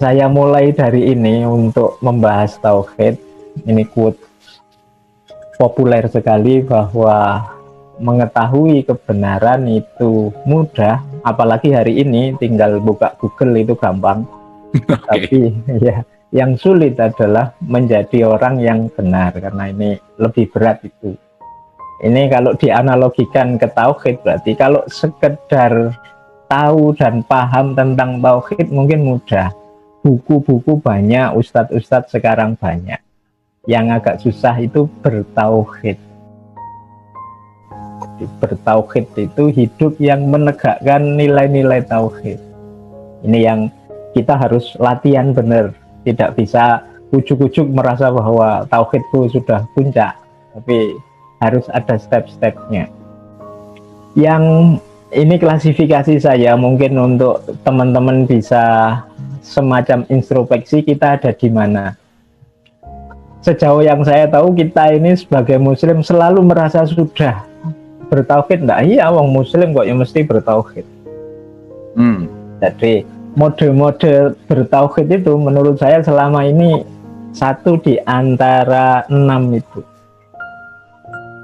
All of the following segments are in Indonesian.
saya mulai dari ini untuk membahas tauhid. Ini quote populer sekali bahwa mengetahui kebenaran itu mudah, apalagi hari ini tinggal buka Google itu gampang. Oke. Tapi ya, yang sulit adalah menjadi orang yang benar, karena ini lebih berat itu. Ini kalau dianalogikan ke tauhid, berarti kalau sekedar tahu dan paham tentang tauhid mungkin mudah. Buku-buku banyak, ustadz-ustadz sekarang banyak. Yang agak susah itu bertauhid. Bertauhid itu hidup yang menegakkan nilai-nilai tauhid. Ini yang kita harus latihan benar. Tidak bisa ujuk-ujuk merasa bahwa tauhidku sudah puncak, tapi harus ada step-stepnya. Yang ini klasifikasi saya, mungkin untuk teman-teman bisa semacam introspeksi kita ada di mana. Sejauh yang saya tahu, kita ini sebagai muslim selalu merasa sudah bertauhid. Enggak, iya wong muslim kok ya mesti bertauhid. Jadi mode-mode bertauhid itu menurut saya selama ini satu di antara 6 itu.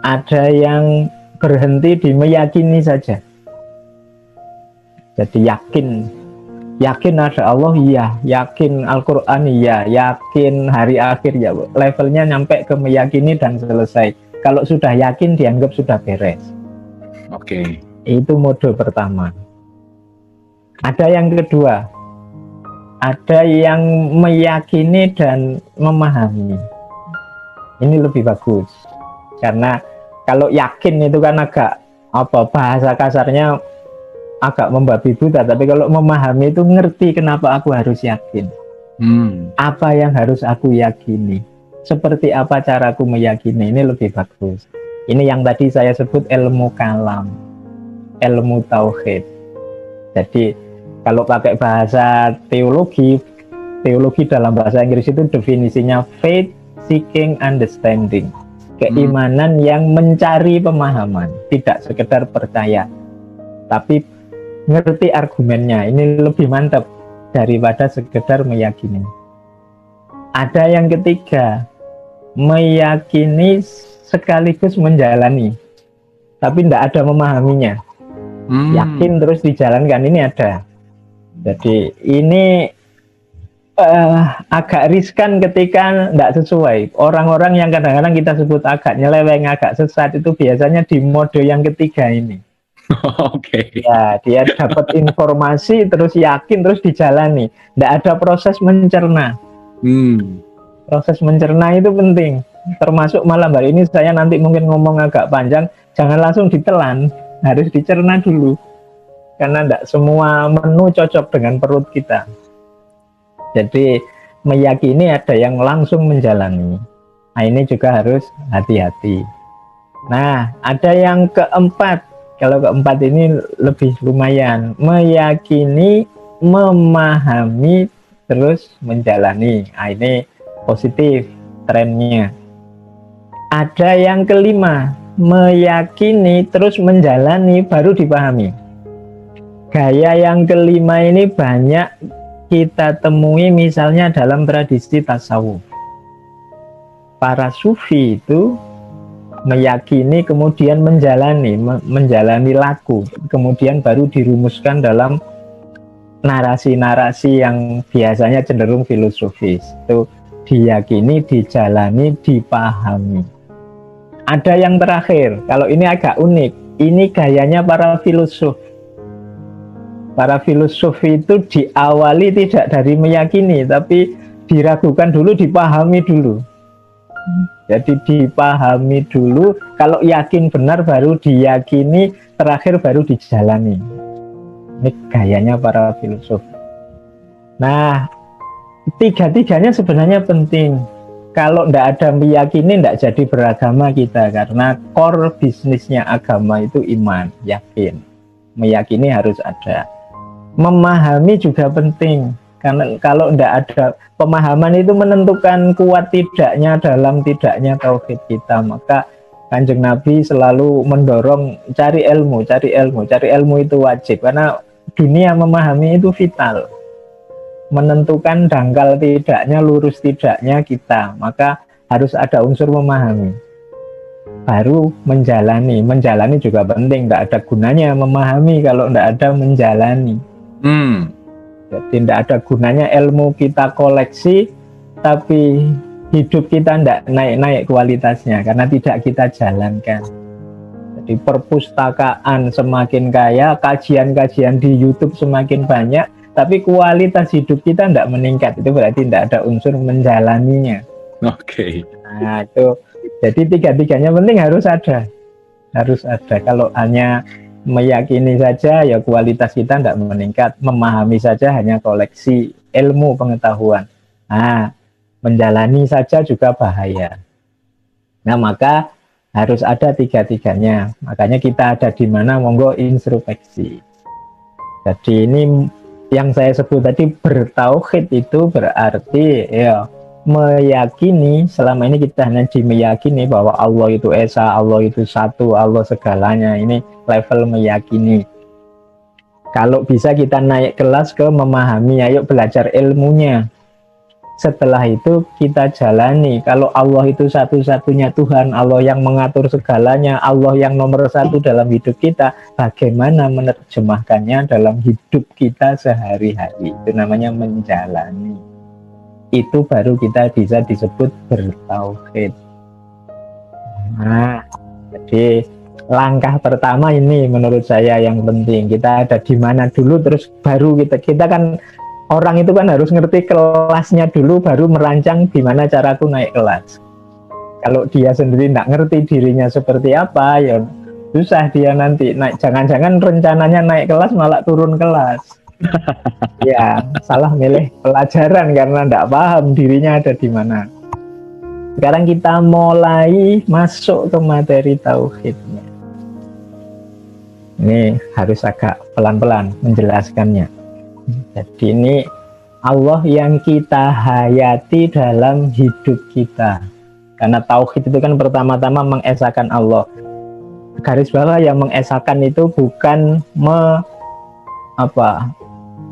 Ada yang berhenti di meyakini saja. Jadi yakin ada Allah, iya. Yakin Al-Quran, iya. Yakin hari akhir, ya. Levelnya nyampe ke meyakini dan selesai. Kalau sudah yakin dianggap sudah beres. Oke. Itu mode pertama. Ada yang kedua, ada yang meyakini dan memahami. Ini lebih bagus, karena kalau yakin itu kan agak bahasa kasarnya agak membabi buta, tapi kalau memahami itu ngerti kenapa aku harus yakin, apa yang harus aku yakini, seperti apa caraku meyakini. Ini lebih bagus. Ini yang tadi saya sebut ilmu kalam, ilmu tauhid. Jadi kalau pakai bahasa teologi dalam bahasa Inggris itu definisinya faith seeking understanding, keimanan yang mencari pemahaman, tidak sekedar percaya tapi ngerti argumennya. Ini lebih mantap daripada sekedar meyakini. Ada yang ketiga, meyakini sekaligus menjalani tapi tidak ada memahaminya. Yakin terus dijalankan, ini ada. Jadi ini agak riskan ketika tidak sesuai. Orang-orang yang kadang-kadang kita sebut agak nyeleweng, agak sesat, itu biasanya di mode yang ketiga ini. Oke. Ya, dia dapat informasi terus yakin terus dijalani. Tidak ada proses mencerna. Proses mencerna itu penting. Termasuk malam hari ini saya nanti mungkin ngomong agak panjang, jangan langsung ditelan, harus dicerna dulu. Karena tidak semua menu cocok dengan perut kita. Jadi meyakini, ada yang langsung menjalani. Nah, ini juga harus hati-hati. Nah, ada yang keempat. Kalau keempat ini lebih lumayan, meyakini, memahami, terus menjalani. Nah, ini positif trennya. Ada yang kelima, meyakini, terus menjalani, baru dipahami. Gaya yang kelima ini banyak kita temui misalnya dalam tradisi tasawuf. Para sufi itu meyakini kemudian menjalani laku, kemudian baru dirumuskan dalam narasi-narasi yang biasanya cenderung filosofis. Itu diyakini, dijalani, dipahami. Ada yang terakhir, kalau ini agak unik, ini gayanya para filosof. Para filosof itu diawali tidak dari meyakini, tapi diragukan dulu, dipahami dulu. Jadi dipahami dulu, kalau yakin benar baru diyakini, terakhir baru dijalani. Ini gayanya para filosof. Nah, tiga-tiganya sebenarnya penting. Kalau tidak ada meyakini, tidak jadi beragama kita, karena core bisnisnya agama itu iman, yakin. Meyakini harus ada. Memahami juga penting. Karena kalau tidak ada pemahaman itu menentukan kuat tidaknya dalam tidaknya tauhid kita. Maka Kanjeng Nabi selalu mendorong cari ilmu itu wajib, karena dunia memahami itu vital. menentukan dangkal tidaknya, lurus tidaknya kita, maka harus ada unsur memahami. Baru menjalani. Menjalani juga penting, tidak ada gunanya memahami kalau tidak ada menjalani. Jadi tidak ada gunanya ilmu kita koleksi, tapi hidup kita tidak naik-naik kualitasnya karena tidak kita jalankan. Jadi perpustakaan semakin kaya, kajian-kajian di YouTube semakin banyak, tapi kualitas hidup kita tidak meningkat. Itu berarti tidak ada unsur menjalaninya. Oke. Nah itu, jadi tiga-tiganya penting, harus ada. Kalau hanya meyakini saja, ya kualitas kita tidak meningkat. Memahami saja hanya koleksi ilmu pengetahuan. Nah, menjalani saja juga bahaya. Nah, maka harus ada tiga-tiganya. Makanya kita ada di mana, monggo introspeksi. Jadi ini yang saya sebut tadi, bertauhid itu berarti ya meyakini, selama ini kita hanya meyakini bahwa Allah itu esa, Allah itu satu, Allah segalanya. Ini level meyakini. Kalau bisa kita naik kelas ke memahami, ayo belajar ilmunya. Setelah itu kita jalani. Kalau Allah itu satu-satunya Tuhan, Allah yang mengatur segalanya, Allah yang nomor satu dalam hidup kita, bagaimana menerjemahkannya dalam hidup kita sehari-hari? Itu namanya menjalani. Itu baru kita bisa disebut bertauhid. Nah, jadi langkah pertama ini menurut saya yang penting. Kita ada di mana dulu, terus baru kita kan orang itu kan harus ngerti kelasnya dulu, baru merancang gimana caraku naik kelas. Kalau dia sendiri nggak ngerti dirinya seperti apa, ya susah dia nanti naik. Jangan-jangan rencananya naik kelas malah turun kelas. Ya, salah milih pelajaran karena nggak paham dirinya ada di mana. Sekarang kita mulai masuk ke materi tauhidnya. Ini harus agak pelan-pelan menjelaskannya. Jadi ini Allah yang kita hayati dalam hidup kita. Karena tauhid itu kan pertama-tama mengesahkan Allah. Garis bawah, yang mengesahkan itu bukan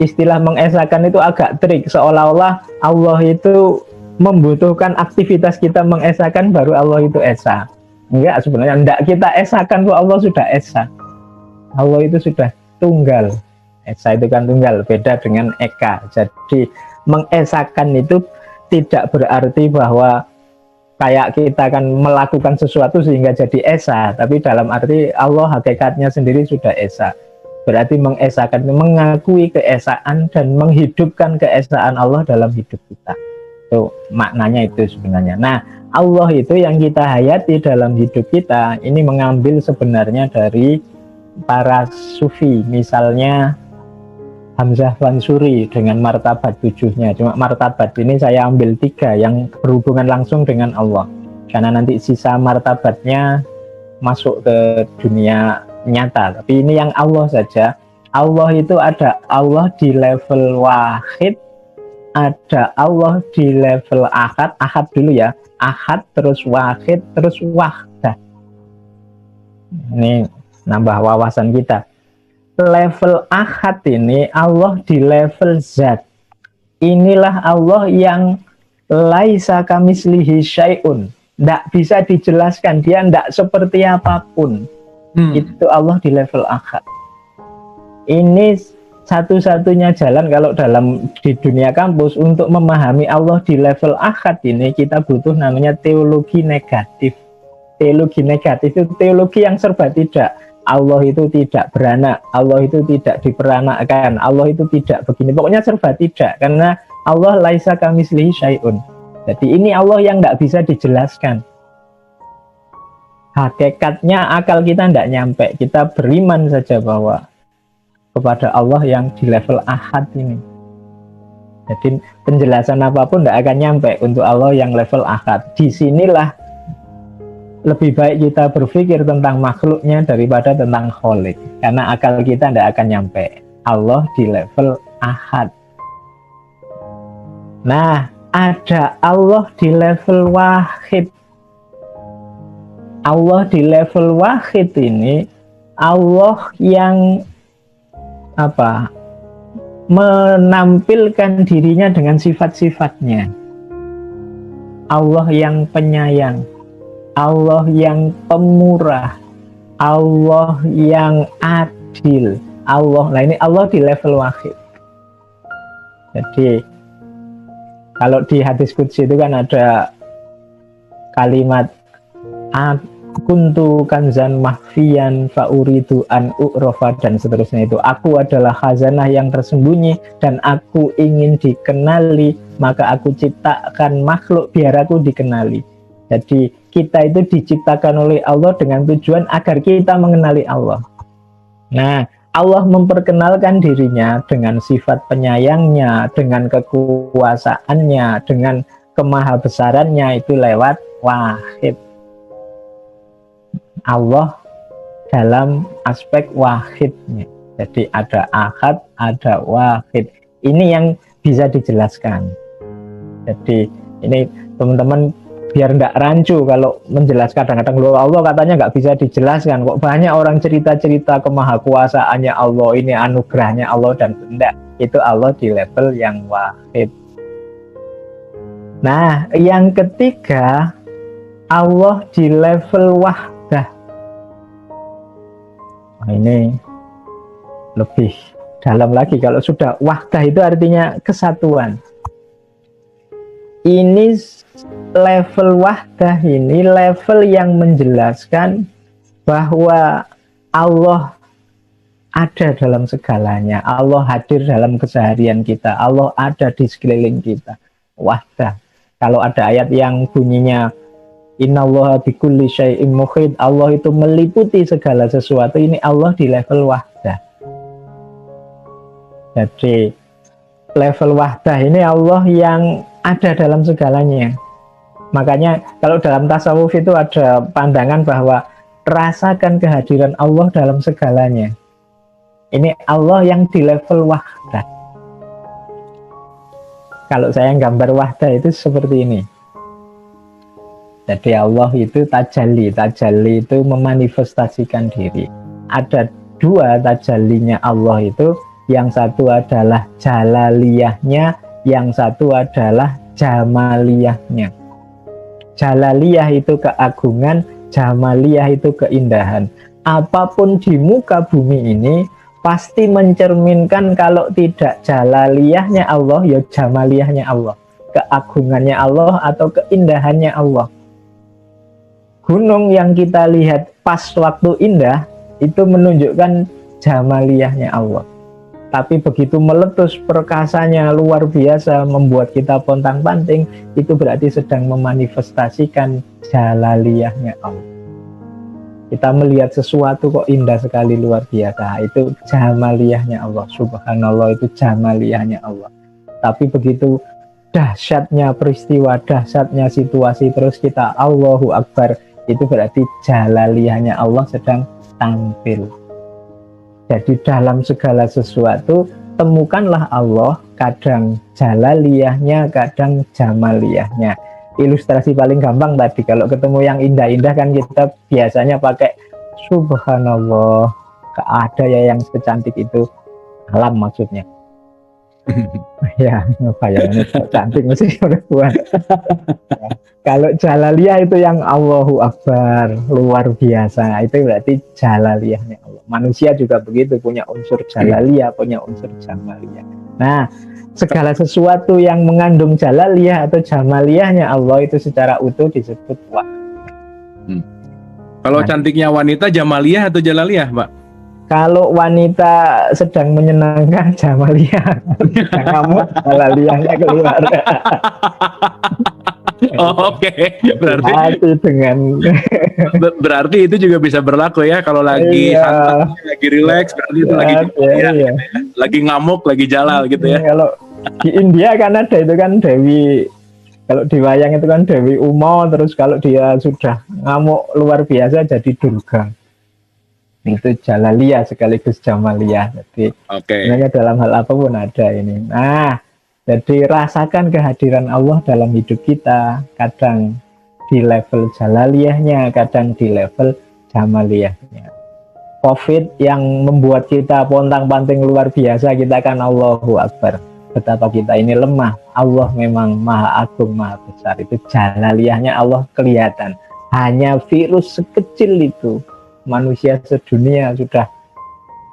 istilah mengesahkan itu agak trik, seolah-olah Allah itu membutuhkan aktivitas kita mengesahkan baru Allah itu esa. Enggak, sebenarnya enggak kita esahkan kok Allah sudah esa. Allah itu sudah tunggal. Esa itu kan tunggal, beda dengan eka. Jadi mengesahkan itu tidak berarti bahwa kayak kita kan melakukan sesuatu sehingga jadi esa, tapi dalam arti Allah hakikatnya sendiri sudah esa. Berarti mengesahkan itu mengakui keesaan dan menghidupkan keesaan Allah dalam hidup kita. Itu maknanya itu sebenarnya. Nah, Allah itu yang kita hayati dalam hidup kita, ini mengambil sebenarnya dari para sufi. Misalnya Hamzah Wansuri dengan martabat 7-nya. Cuma martabat ini saya ambil 3 yang berhubungan langsung dengan Allah. Karena nanti sisa martabatnya masuk ke dunia nyata. Tapi ini yang Allah saja. Allah itu ada Allah di level wahid, ada Allah di level ahad. Ahad dulu ya, ahad terus wahid terus wahdah. Ini nambah wawasan kita. Level ahad ini Allah di level zat. Inilah Allah yang laisa kamislihi syai'un, tidak bisa dijelaskan, dia tidak seperti apapun. Itu Allah di level ahad. Ini satu-satunya jalan kalau di dunia kampus untuk memahami Allah di level ahad ini, kita butuh namanya teologi negatif. Teologi negatif itu teologi yang serba tidak. Allah itu tidak beranak, Allah itu tidak diperanakkan, Allah itu tidak begini. Pokoknya serba tidak, karena Allah laisa kamislihi syai'un. Jadi ini Allah yang tidak bisa dijelaskan. Hakikatnya akal kita tidak nyampe. Kita beriman saja bahwa kepada Allah yang di level ahad ini. Jadi penjelasan apapun tidak akan nyampe untuk Allah yang level ahad. Disinilah lebih baik kita berpikir tentang makhluknya daripada tentang kholik. Karena akal kita tidak akan nyampe. Allah di level ahad. Nah, ada Allah di level wahid. Allah di level wahid ini Allah yang menampilkan dirinya dengan sifat-sifatnya. Allah yang penyayang, Allah yang pemurah, Allah yang adil, Allah. Nah ini Allah di level wahid. Jadi kalau di hadis qudsi itu kan ada kalimat kuntu kanzan mahfiyan fauridu an u'rofa dan seterusnya itu. Aku adalah khazanah yang tersembunyi dan aku ingin dikenali, maka aku ciptakan makhluk biar aku dikenali. Jadi kita itu diciptakan oleh Allah dengan tujuan agar kita mengenali Allah. Nah, Allah memperkenalkan dirinya dengan sifat penyayangnya, dengan kekuasaannya, dengan kemahabesarannya itu lewat wahid. Allah dalam aspek wahidnya. Jadi ada ahad, ada wahid. Ini yang bisa dijelaskan. Jadi ini teman-teman biar tidak rancu kalau menjelaskan. Kadang-kadang Allah katanya nggak bisa dijelaskan. Kok banyak orang cerita-cerita kemahakuasaannya Allah, ini anugerahnya Allah, dan tidak. Itu Allah di level yang wahid. Nah, yang ketiga, Allah di level wahdah. Nah, ini lebih dalam lagi. Kalau sudah wahdah itu artinya kesatuan. Ini level wahdah, ini level yang menjelaskan bahwa Allah ada dalam segalanya. Allah hadir dalam keseharian kita. Allah ada di sekeliling kita. Wahdah. Kalau ada ayat yang bunyinya innallaha bikulli syai'in muhit, Allah itu meliputi segala sesuatu, ini Allah di level wahdah. Jadi level wahdah ini Allah yang ada dalam segalanya. Makanya kalau dalam tasawuf itu ada pandangan bahwa rasakan kehadiran Allah dalam segalanya. Ini Allah yang di level wahdah. Kalau saya gambar wahdah itu seperti ini. Jadi Allah itu tajalli. Tajalli itu memanifestasikan diri. Ada dua tajallinya Allah itu. Yang satu adalah jalaliyahnya, yang satu adalah jamaliyahnya. Jalaliyah itu keagungan, jamaliyah itu keindahan. Apapun di muka bumi ini pasti mencerminkan kalau tidak jalaliyahnya Allah, ya jamaliyahnya Allah. Keagungannya Allah atau keindahannya Allah. Gunung yang kita lihat pas waktu indah itu menunjukkan jamaliyahnya Allah. Tapi begitu meletus perkasanya luar biasa, membuat kita pontang-panting, itu berarti sedang memanifestasikan jalaliyahnya Allah. Kita melihat sesuatu kok indah sekali, luar biasa, itu jamaliyahnya Allah. Subhanallah, itu jamaliyahnya Allah. Tapi begitu dahsyatnya peristiwa, dahsyatnya situasi, terus kita Allahu Akbar, itu berarti jalaliyahnya Allah sedang tampil. Jadi dalam segala sesuatu temukanlah Allah, kadang jalaliyahnya, kadang jamaliyahnya. Ilustrasi paling gampang tadi, kalau ketemu yang indah-indah kan kita biasanya pakai subhanallah, ada ya yang secantik itu, alam maksudnya. Ya, bayangannya cantik mesti perempuan. Ya. Kalau jalaliyah itu yang Allahu Akbar, luar biasa, itu berarti jalaliyahnya Allah. Manusia juga begitu, punya unsur jalaliyah, punya unsur jamaliyah. Nah, segala sesuatu yang mengandung jalaliyah atau jamaliyahnya Allah itu secara utuh disebut wahdah. Kalau cantiknya wanita jamaliyah atau jalaliyah, Pak? Kalau wanita sedang menyenangkan jamaliyah, kamu jalaliyahnya keluar. Oh, oke. Berarti dengan berarti itu juga bisa berlaku ya kalau lagi santai, lagi rileks, berarti itu lagi iya. Gitu ya. Lagi ngamuk, lagi jalal gitu ya. Kalau di India kan ada itu kan Dewi, kalau di wayang itu kan Dewi Uma, terus kalau dia sudah ngamuk luar biasa jadi Durga. Itu jalaliyah sekaligus jamaliyah. Jadi sebenarnya dalam hal apapun ada ini. Nah, jadi rasakan kehadiran Allah dalam hidup kita, kadang di level jalaliyahnya, kadang di level jamaliyahnya. COVID yang membuat kita pontang-panting luar biasa, kita kan Allahu Akbar. Betapa kita ini lemah. Allah memang maha agung, maha besar. Itu jalaliyahnya Allah kelihatan. Hanya virus sekecil itu, manusia sedunia sudah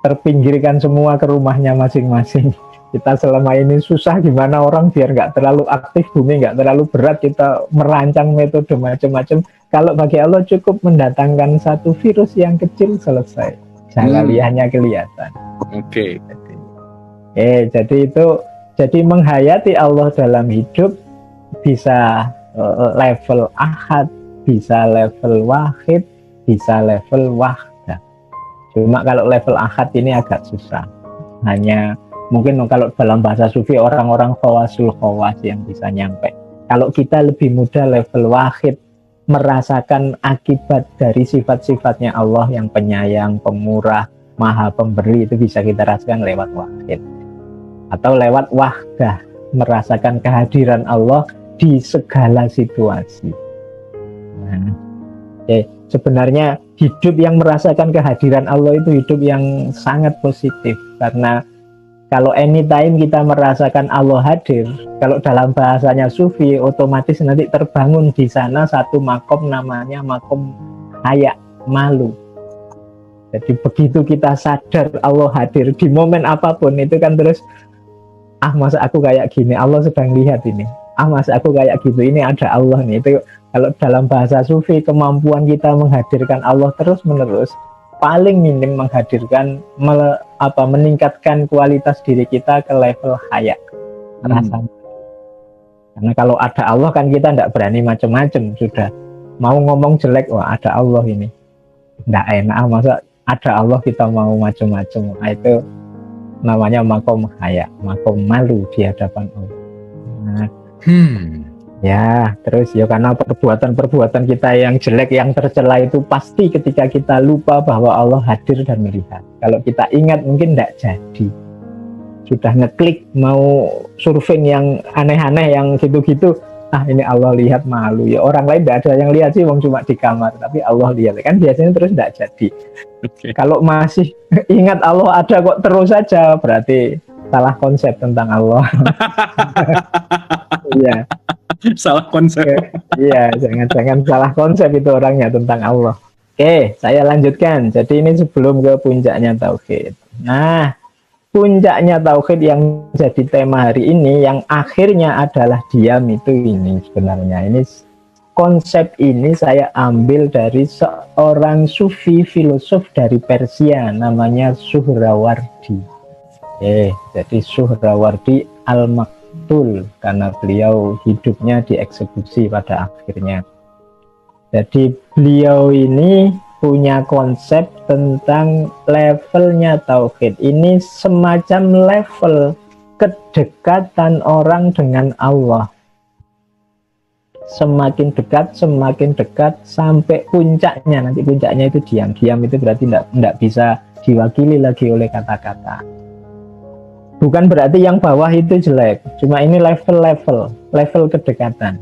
terpinggirkan semua ke rumahnya masing-masing. Kita selama ini susah gimana orang biar nggak terlalu aktif, bumi nggak terlalu berat, kita merancang metode macam-macam. Kalau bagi Allah cukup mendatangkan satu virus yang kecil, selesai. Jalaliyahnya kelihatan. Oke. Jadi itu, jadi menghayati Allah dalam hidup bisa level ahad, bisa level wahid, bisa level wahdah. Cuma kalau level ahad ini agak susah. Hanya mungkin kalau dalam bahasa sufi orang-orang khawasul khawas yang bisa nyampe. Kalau kita lebih mudah level wahid, merasakan akibat dari sifat-sifatnya Allah yang penyayang, pemurah, maha pemberi, itu bisa kita rasakan lewat wahid. Atau lewat wahdah, merasakan kehadiran Allah di segala situasi. Nah, sebenarnya hidup yang merasakan kehadiran Allah itu hidup yang sangat positif, karena kalau anytime kita merasakan Allah hadir, kalau dalam bahasanya sufi, otomatis nanti terbangun di sana satu makom, namanya makom haya, malu. Jadi begitu kita sadar Allah hadir di momen apapun, itu kan terus, masa aku kayak gini, Allah sedang lihat ini. Masa aku kayak gitu, ini ada Allah nih. Itu kalau dalam bahasa sufi, kemampuan kita menghadirkan Allah terus-menerus, paling minim menghadirkan, meningkatkan kualitas diri kita ke level haya, rasa. Karena kalau ada Allah kan kita tidak berani macam-macam, sudah mau ngomong jelek, wah ada Allah ini, tidak enak. Masa ada Allah kita mau macam-macam. Nah, itu namanya makom haya, makom malu di hadapan Allah. Nah, ya, terus ya karena perbuatan-perbuatan kita yang jelek, yang tercela itu pasti ketika kita lupa bahwa Allah hadir dan melihat. Kalau kita ingat mungkin tidak jadi. Sudah ngeklik mau surfing yang aneh-aneh, yang gitu-gitu, ini Allah lihat, malu. Ya orang lain tidak ada yang lihat sih, wong cuma di kamar, tapi Allah lihat. Kan biasanya terus tidak jadi. Okay. Kalau masih ingat Allah ada kok terus saja, berarti salah konsep tentang Allah. Iya. Salah konsep. Iya, jangan salah konsep itu orangnya tentang Allah. Oke, saya lanjutkan. Jadi ini sebelum ke puncaknya tauhid. Nah, puncaknya tauhid yang jadi tema hari ini, yang akhirnya adalah diam, itu ini sebenarnya. Ini konsep ini saya ambil dari seorang sufi filosof dari Persia, namanya Suhrawardi. Jadi Suhrawardi al-Maktul, karena beliau hidupnya dieksekusi pada akhirnya. Jadi beliau ini punya konsep tentang levelnya tauhid. Ini semacam level kedekatan orang dengan Allah. Semakin dekat sampai puncaknya. Nanti puncaknya itu diam. Diam itu berarti tidak bisa diwakili lagi oleh kata-kata. Bukan berarti yang bawah itu jelek, cuma ini level kedekatan.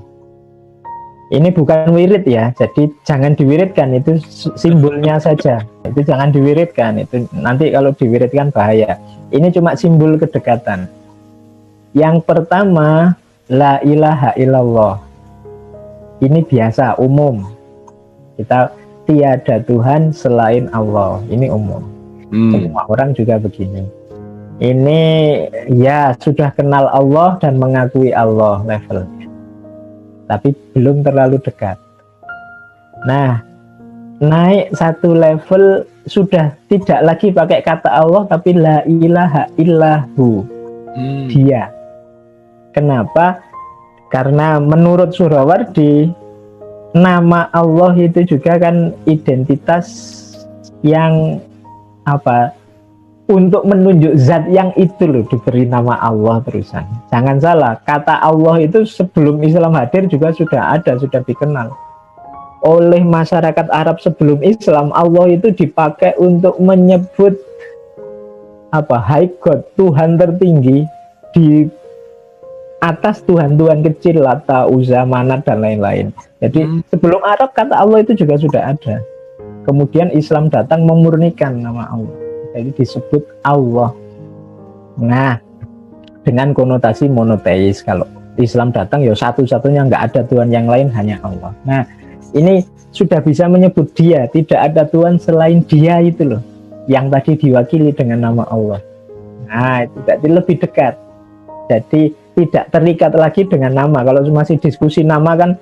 Ini bukan wirid ya, jadi jangan diwiridkan, itu simbolnya saja. Itu jangan diwiridkan, itu nanti kalau diwiridkan bahaya. Ini cuma simbol kedekatan. Yang pertama, la ilaha illallah. Ini biasa, umum. Kita tiada Tuhan selain Allah, ini umum. Semua orang juga begini. Ini ya sudah kenal Allah dan mengakui Allah levelnya, tapi belum terlalu dekat. Nah, naik satu level, sudah tidak lagi pakai kata Allah, tapi la ilaha illahu, dia. Kenapa? Karena menurut Suhrawardi, nama Allah itu juga kan identitas yang untuk menunjuk zat yang itu loh, diberi nama Allah terusan. Jangan salah, kata Allah itu sebelum Islam hadir juga sudah ada, sudah dikenal oleh masyarakat Arab sebelum Islam. Allah itu dipakai untuk menyebut high God, Tuhan tertinggi, di atas Tuhan-Tuhan kecil, Lata, Uzza, Manat, dan lain-lain. Jadi sebelum Arab kata Allah itu juga sudah ada. kemudian Islam datang memurnikan nama Allah. Jadi disebut Allah. Nah, dengan konotasi monoteis. Kalau Islam datang ya satu-satunya, nggak ada Tuhan yang lain, hanya Allah. Nah, ini sudah bisa menyebut dia, tidak ada Tuhan selain dia itu loh, yang tadi diwakili dengan nama Allah. Nah, itu berarti lebih dekat. Jadi tidak terikat lagi dengan nama. Kalau masih diskusi nama kan,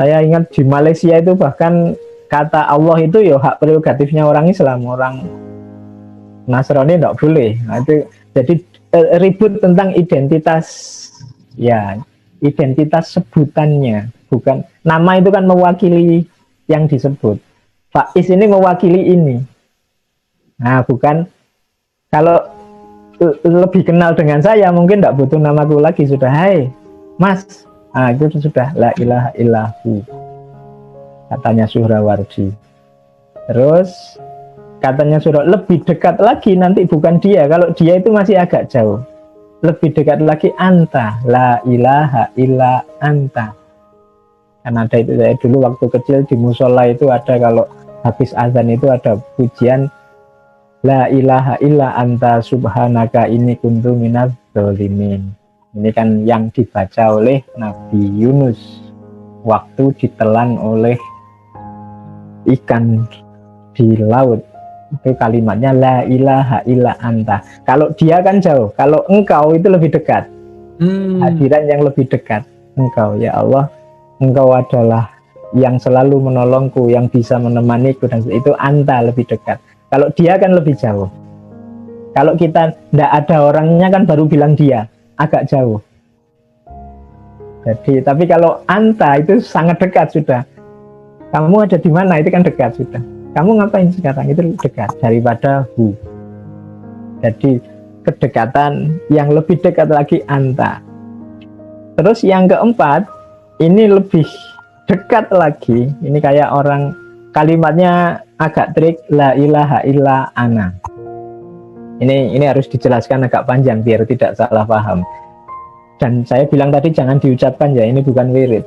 saya ingat di Malaysia itu bahkan kata Allah itu ya hak prerogatifnya orang Islam, orang Nasrani tidak boleh. Nah, itu jadi ribut tentang identitas, ya identitas sebutannya, bukan nama itu kan mewakili yang disebut. Faiz ini mewakili ini. Nah, bukan kalau lebih kenal dengan saya mungkin tidak butuh namaku lagi, sudah hai Mas. Nah, itu sudah la ilaha illahu, katanya Suhrawardi. Terus katanya Surah lebih dekat lagi nanti bukan dia, kalau dia itu masih agak jauh. Lebih dekat lagi anta, la ilaha illa anta. Karena ada itu, saya dulu waktu kecil di musola itu ada, kalau habis azan itu ada pujian la ilaha illa anta subhanaka inni kuntu minadz dzalimin. Ini kan yang dibaca oleh Nabi Yunus waktu ditelan oleh ikan di laut. Itu kalimatnya la ilaha illa anta. Kalau dia kan jauh, kalau engkau itu lebih dekat. Hadiran yang lebih dekat. Engkau, ya Allah, engkau adalah yang selalu menolongku, yang bisa menemaniku, dan itu anta lebih dekat. Kalau dia kan lebih jauh. Kalau kita tidak ada orangnya kan baru bilang dia, agak jauh. Jadi, tapi kalau anta itu sangat dekat sudah. Kamu ada di mana, itu kan dekat sudah. Kamu ngapain sekarang, itu dekat daripada hu. Jadi kedekatan yang lebih dekat lagi anta. Terus yang keempat, ini lebih dekat lagi. Ini kayak orang, kalimatnya agak trik, la ilaha illa ana. Ini harus dijelaskan agak panjang biar tidak salah paham. Dan saya bilang tadi jangan diucapkan ya, ini bukan wirid.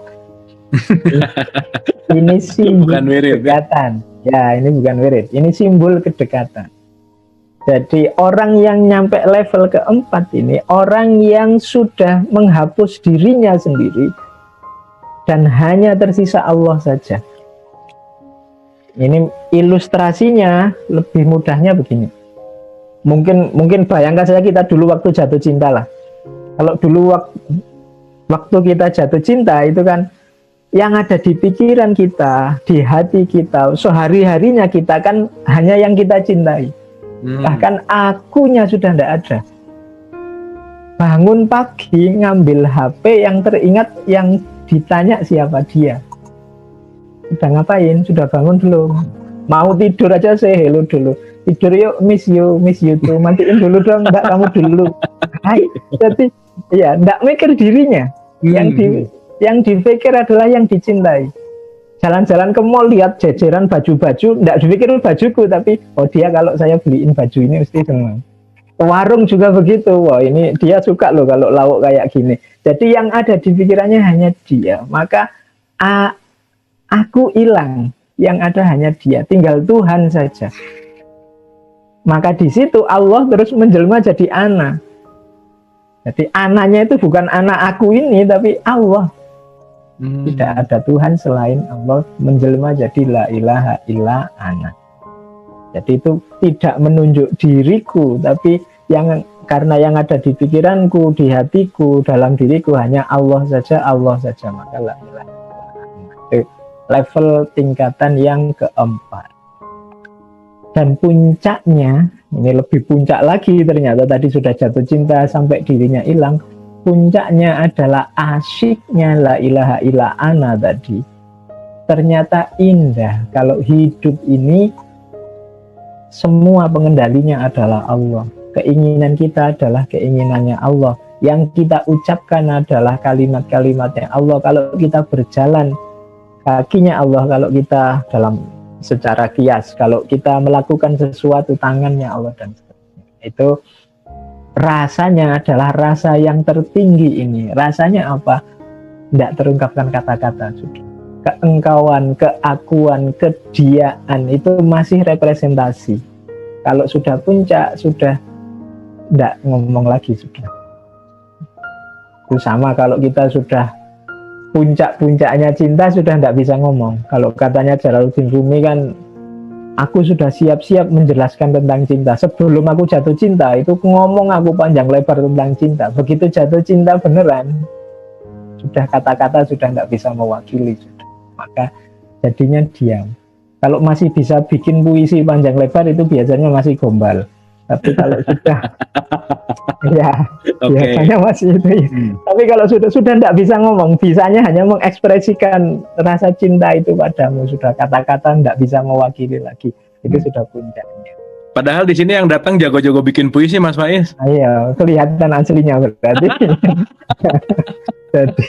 Ini simbol kedekatan. Ya, ini bukan wirid. Ini simbol kedekatan. Jadi orang yang nyampe level keempat ini, orang yang sudah menghapus dirinya sendiri dan hanya tersisa Allah saja. Ini ilustrasinya lebih mudahnya begini. Mungkin bayangkan saja kita dulu waktu jatuh cinta lah. Kalau dulu waktu kita jatuh cinta itu kan yang ada di pikiran kita, di hati kita, sehari-harinya kita kan hanya yang kita cintai. Bahkan akunya sudah tidak ada. Bangun pagi, ngambil HP, yang teringat yang ditanya siapa dia. Sudah ngapain? Sudah bangun belum? Mau tidur aja say hello dulu. Tidur yuk, miss you tuh. Matiin dulu dong, enggak kamu dulu. Hai, jadi ya enggak mikir dirinya. Yang dipikir adalah yang dicintai. Jalan-jalan ke mall, lihat jajaran baju-baju, enggak dipikir bajuku, tapi oh dia kalau saya beliin baju ini mesti senang. Warung juga begitu, wah ini dia suka loh kalau lauk kayak gini. Jadi yang ada di pikirannya hanya dia. Maka aku hilang, yang ada hanya dia, tinggal Tuhan saja. Maka di situ Allah terus menjelma jadi ana. Jadi ananya itu bukan anak aku ini, tapi Allah. Tidak ada Tuhan selain Allah, menjelma jadi la ilaha illa ana. Jadi itu tidak menunjuk diriku, tapi karena yang ada di pikiranku, di hatiku, dalam diriku hanya Allah saja, maka la ilaha illa ana. Itu level tingkatan yang keempat. Dan puncaknya, ini lebih puncak lagi ternyata, tadi sudah jatuh cinta sampai dirinya hilang. Puncaknya adalah asyiknya la ilaha illa ana tadi. Ternyata indah kalau hidup ini semua pengendalinya adalah Allah. Keinginan kita adalah keinginannya Allah. Yang kita ucapkan adalah kalimat-kalimatnya Allah. Kalau kita berjalan, kakinya Allah. Kalau kita dalam secara kias, kalau kita melakukan sesuatu, tangannya Allah, dan sebagainya. Itu rasanya adalah rasa yang tertinggi ini. Rasanya apa? Tidak terungkapkan kata-kata. keengkauan, keakuan, kediaan itu masih representasi. Kalau sudah puncak, sudah tidak ngomong lagi sudah. Itu sama kalau kita sudah puncak-puncaknya cinta sudah tidak bisa ngomong. Kalau katanya Jalaluddin Rumi kan, aku sudah siap-siap menjelaskan tentang cinta. Sebelum aku jatuh cinta, itu ngomong aku panjang lebar tentang cinta. Begitu jatuh cinta beneran, sudah kata-kata sudah nggak bisa mewakili. Sudah. Maka jadinya diam. Kalau masih bisa bikin puisi panjang lebar, itu biasanya masih gombal. Tapi kalau sudah, ya biasanya masih itu. Ya. Tapi kalau sudah nggak bisa ngomong, bisanya hanya mengekspresikan rasa cinta itu padamu. Sudah kata-kata nggak bisa mewakili lagi. Itu sudah puncaknya. Padahal di sini yang datang jago-jago bikin puisi, Mas Faiz. Iya, kelihatan aslinya berarti. Jadi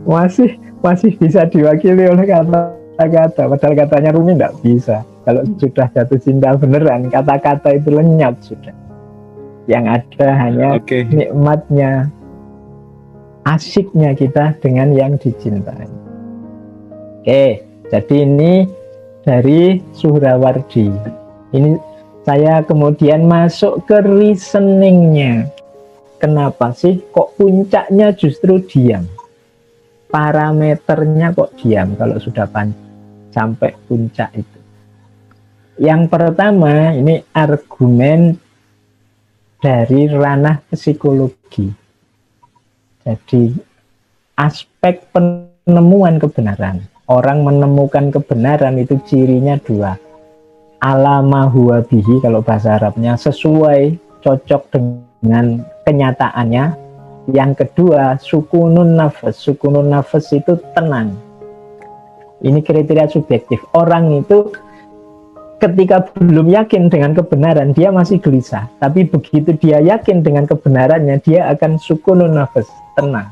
masih bisa diwakili oleh kata-kata. Padahal katanya Rumi nggak bisa. Kalau sudah jatuh cinta beneran, kata-kata itu lenyap sudah. Yang ada hanya nikmatnya, asyiknya kita dengan yang dicintai. Oke, jadi ini dari Suhrawardi. Ini saya kemudian masuk ke reasoningnya. Kenapa sih kok puncaknya justru diam? Parameternya kok diam kalau sudah sampai puncak itu? Yang pertama, ini argumen dari ranah psikologi. Jadi aspek penemuan kebenaran. Orang menemukan kebenaran itu cirinya dua. Alama huwa bihi, kalau bahasa Arabnya, sesuai, cocok dengan kenyataannya. Yang kedua, sukunun nafas. Sukunun nafas itu tenang. Ini kriteria subjektif. Orang itu ketika belum yakin dengan kebenaran, dia masih gelisah. Tapi begitu dia yakin dengan kebenarannya, dia akan sukunun nafas, tenang.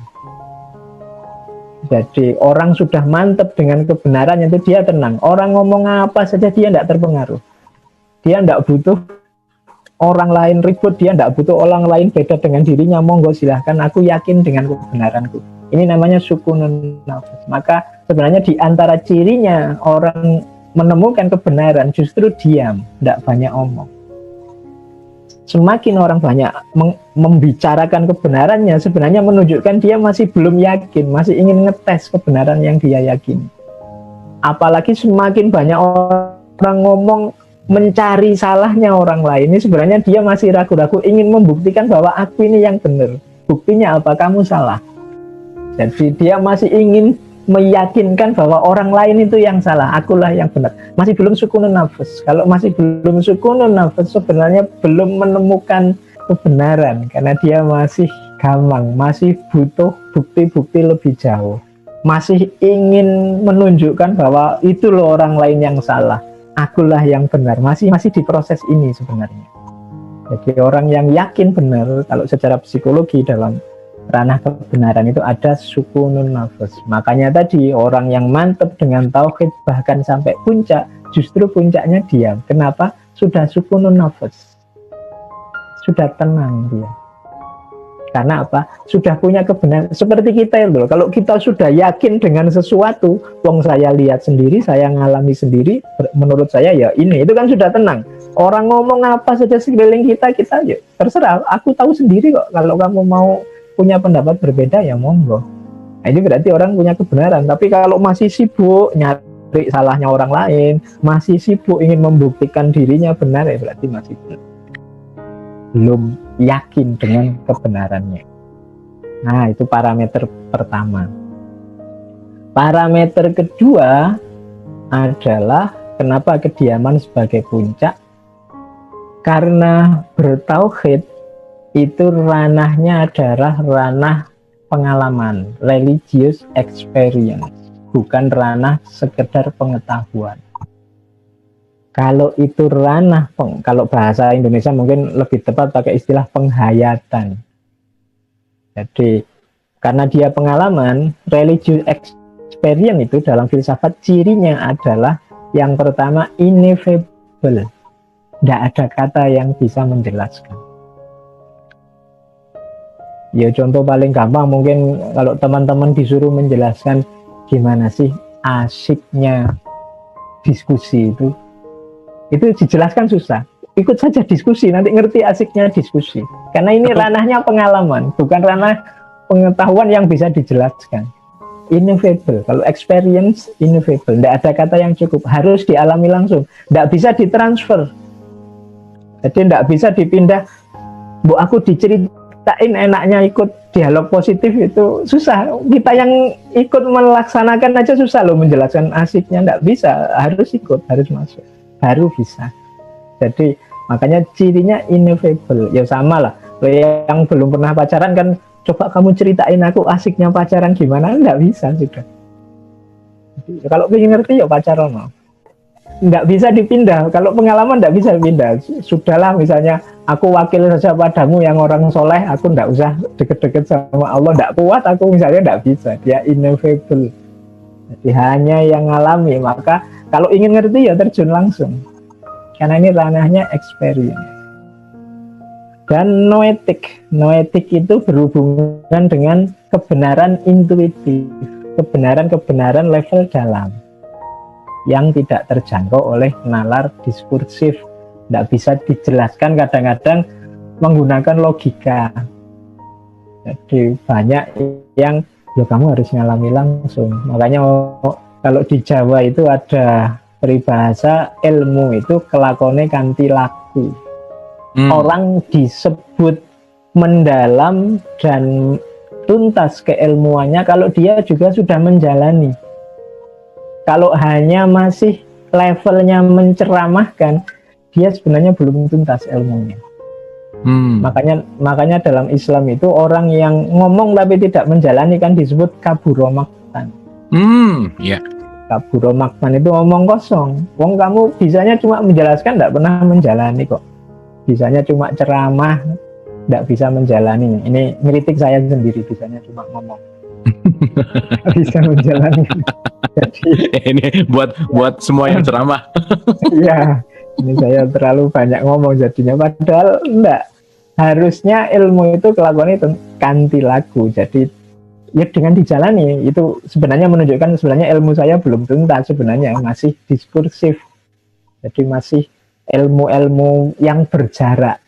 Jadi orang sudah mantap dengan kebenarannya itu dia tenang. Orang ngomong apa saja dia tidak terpengaruh. Dia tidak butuh orang lain ribut, dia tidak butuh orang lain beda dengan dirinya. Monggo silahkan, aku yakin dengan kebenaranku. Ini namanya sukunun nafas. Maka sebenarnya di antara cirinya orang menemukan kebenaran justru diam, tidak banyak omong. Semakin orang banyak membicarakan kebenarannya, sebenarnya menunjukkan dia masih belum yakin, masih ingin ngetes kebenaran yang dia yakini. Apalagi semakin banyak orang ngomong mencari salahnya orang lain, ini sebenarnya dia masih ragu-ragu, ingin membuktikan bahwa aku ini yang benar. Buktinya apa? Kamu salah. Jadi dia masih ingin meyakinkan bahwa orang lain itu yang salah, akulah yang benar. Masih belum sukunun nafas. Kalau masih belum sukunun nafas, sebenarnya belum menemukan kebenaran, karena dia masih gamang, masih butuh bukti-bukti lebih jauh. Masih ingin menunjukkan bahwa itu loh orang lain yang salah, akulah yang benar. Masih di proses ini sebenarnya. Jadi orang yang yakin benar, kalau secara psikologi dalam ranah kebenaran itu ada sukunun nafas. Makanya tadi orang yang mantap dengan tauhid bahkan sampai puncak, justru puncaknya diam. Kenapa? Sudah sukunun nafas, sudah tenang dia. Karena apa? Sudah punya kebenaran. Seperti kita itu, kalau kita sudah yakin dengan sesuatu, wong saya lihat sendiri, saya ngalami sendiri, menurut saya ya ini, itu kan sudah tenang. Orang ngomong apa saja sekeliling kita ya terserah, aku tahu sendiri kok. Kalau kamu mau punya pendapat berbeda ya monggo. Nah, ini berarti orang punya kebenaran. Tapi kalau masih sibuk nyari salahnya orang lain, masih sibuk ingin membuktikan dirinya benar, ya berarti masih belum yakin dengan kebenarannya. Nah, itu parameter pertama. Parameter kedua adalah kenapa kediaman sebagai puncak? Karena bertauhid itu ranahnya adalah ranah pengalaman, religious experience, bukan ranah sekedar pengetahuan. Kalau itu ranah, kalau bahasa Indonesia mungkin lebih tepat pakai istilah penghayatan. Jadi karena dia pengalaman, religious experience itu dalam filsafat cirinya adalah yang pertama ineffable. Tidak ada kata yang bisa menjelaskan. Ya contoh paling gampang mungkin kalau teman-teman disuruh menjelaskan gimana sih asiknya diskusi itu dijelaskan susah. Ikut saja diskusi, nanti ngerti asiknya diskusi. Karena ini ranahnya pengalaman, bukan ranah pengetahuan yang bisa dijelaskan. Ineffable, kalau experience ineffable, tidak ada kata yang cukup, harus dialami langsung, tidak bisa ditransfer. Jadi tidak bisa dipindah. Bu, aku diceritain enaknya ikut dialog positif itu susah. Kita yang ikut melaksanakan aja susah loh menjelaskan asiknya, tidak bisa, harus ikut, harus masuk, baru bisa. Jadi makanya cirinya ineffable. Ya sama lah, yang belum pernah pacaran kan, coba kamu ceritain aku asiknya pacaran gimana, nggak bisa sudah. Jadi, kalau ingin ngerti ya pacaran, nggak bisa dipindah. Kalau pengalaman nggak bisa dipindah. Sudahlah, misalnya aku wakil saja padamu yang orang soleh, aku nggak usah deket-deket sama Allah, nggak kuat aku misalnya, nggak bisa. Dia ineffable. Jadi hanya yang ngalami. Maka kalau ingin ngerti ya terjun langsung. Karena ini ranahnya experience. Dan noetik. Noetik itu berhubungan dengan kebenaran intuitif. Kebenaran-kebenaran level dalam. Yang tidak terjangkau oleh nalar diskursif. Tidak bisa dijelaskan, kadang-kadang menggunakan logika. Jadi banyak yang, ya kamu harus ngalami langsung. Makanya kalau di Jawa itu ada peribahasa, ilmu itu kelakone kanthi laku. Orang disebut mendalam dan tuntas keilmuannya kalau dia juga sudah menjalani. Kalau hanya masih levelnya menceramahkan, dia sebenarnya belum tuntas ilmunya. Makanya dalam Islam itu orang yang ngomong tapi tidak menjalani kan disebut kaburomaktan. Ya. Kaburomaktan itu ngomong kosong. Wong kamu bisanya cuma menjelaskan, tidak pernah menjalani kok. Bisanya cuma ceramah, tidak bisa menjalani. Ini ngeritik saya sendiri, bisanya cuma ngomong. Bisa menjalani. Jadi ini buat semua yang ceramah. Iya, ini saya terlalu banyak ngomong jadinya. Padahal enggak. Harusnya ilmu itu kelakuan itu kanthi laku. Jadi ya dengan dijalani itu sebenarnya menunjukkan sebenarnya ilmu saya belum tuntas, sebenarnya masih diskursif. Jadi masih ilmu-ilmu yang berjarak.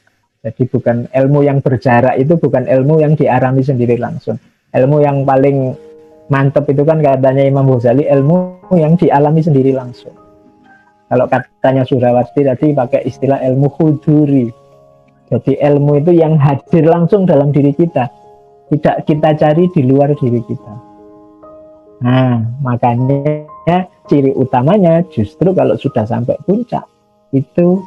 Jadi bukan ilmu yang berjarak, itu bukan ilmu yang dialami sendiri langsung. Ilmu yang paling mantep itu kan katanya Imam Ghazali, ilmu yang dialami sendiri langsung. Kalau katanya Surawasti tadi pakai istilah ilmu huduri. Jadi ilmu itu yang hadir langsung dalam diri kita, tidak kita cari di luar diri kita. Nah, makanya ciri utamanya justru kalau sudah sampai puncak itu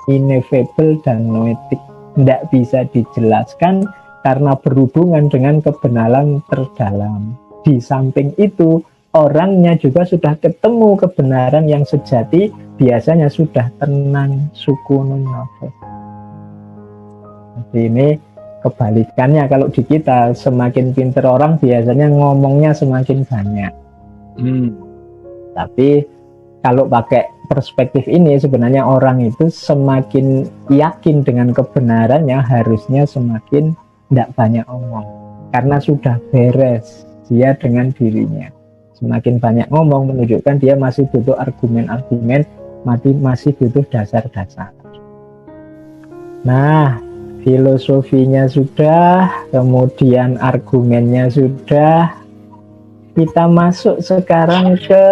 ineffable dan noetik, tidak bisa dijelaskan karena berhubungan dengan kebenaran terdalam. Di samping itu, orangnya juga sudah ketemu kebenaran yang sejati, biasanya sudah tenang, sukunun nafas. Jadi ini kebalikannya, kalau di kita semakin pinter orang biasanya ngomongnya semakin banyak. Tapi kalau pakai perspektif ini sebenarnya orang itu semakin yakin dengan kebenarannya harusnya semakin tidak banyak omong, karena sudah beres dia dengan dirinya. Semakin banyak ngomong menunjukkan dia masih butuh argumen-argumen, masih butuh dasar-dasar. Nah, filosofinya sudah, kemudian argumennya sudah, kita masuk sekarang ke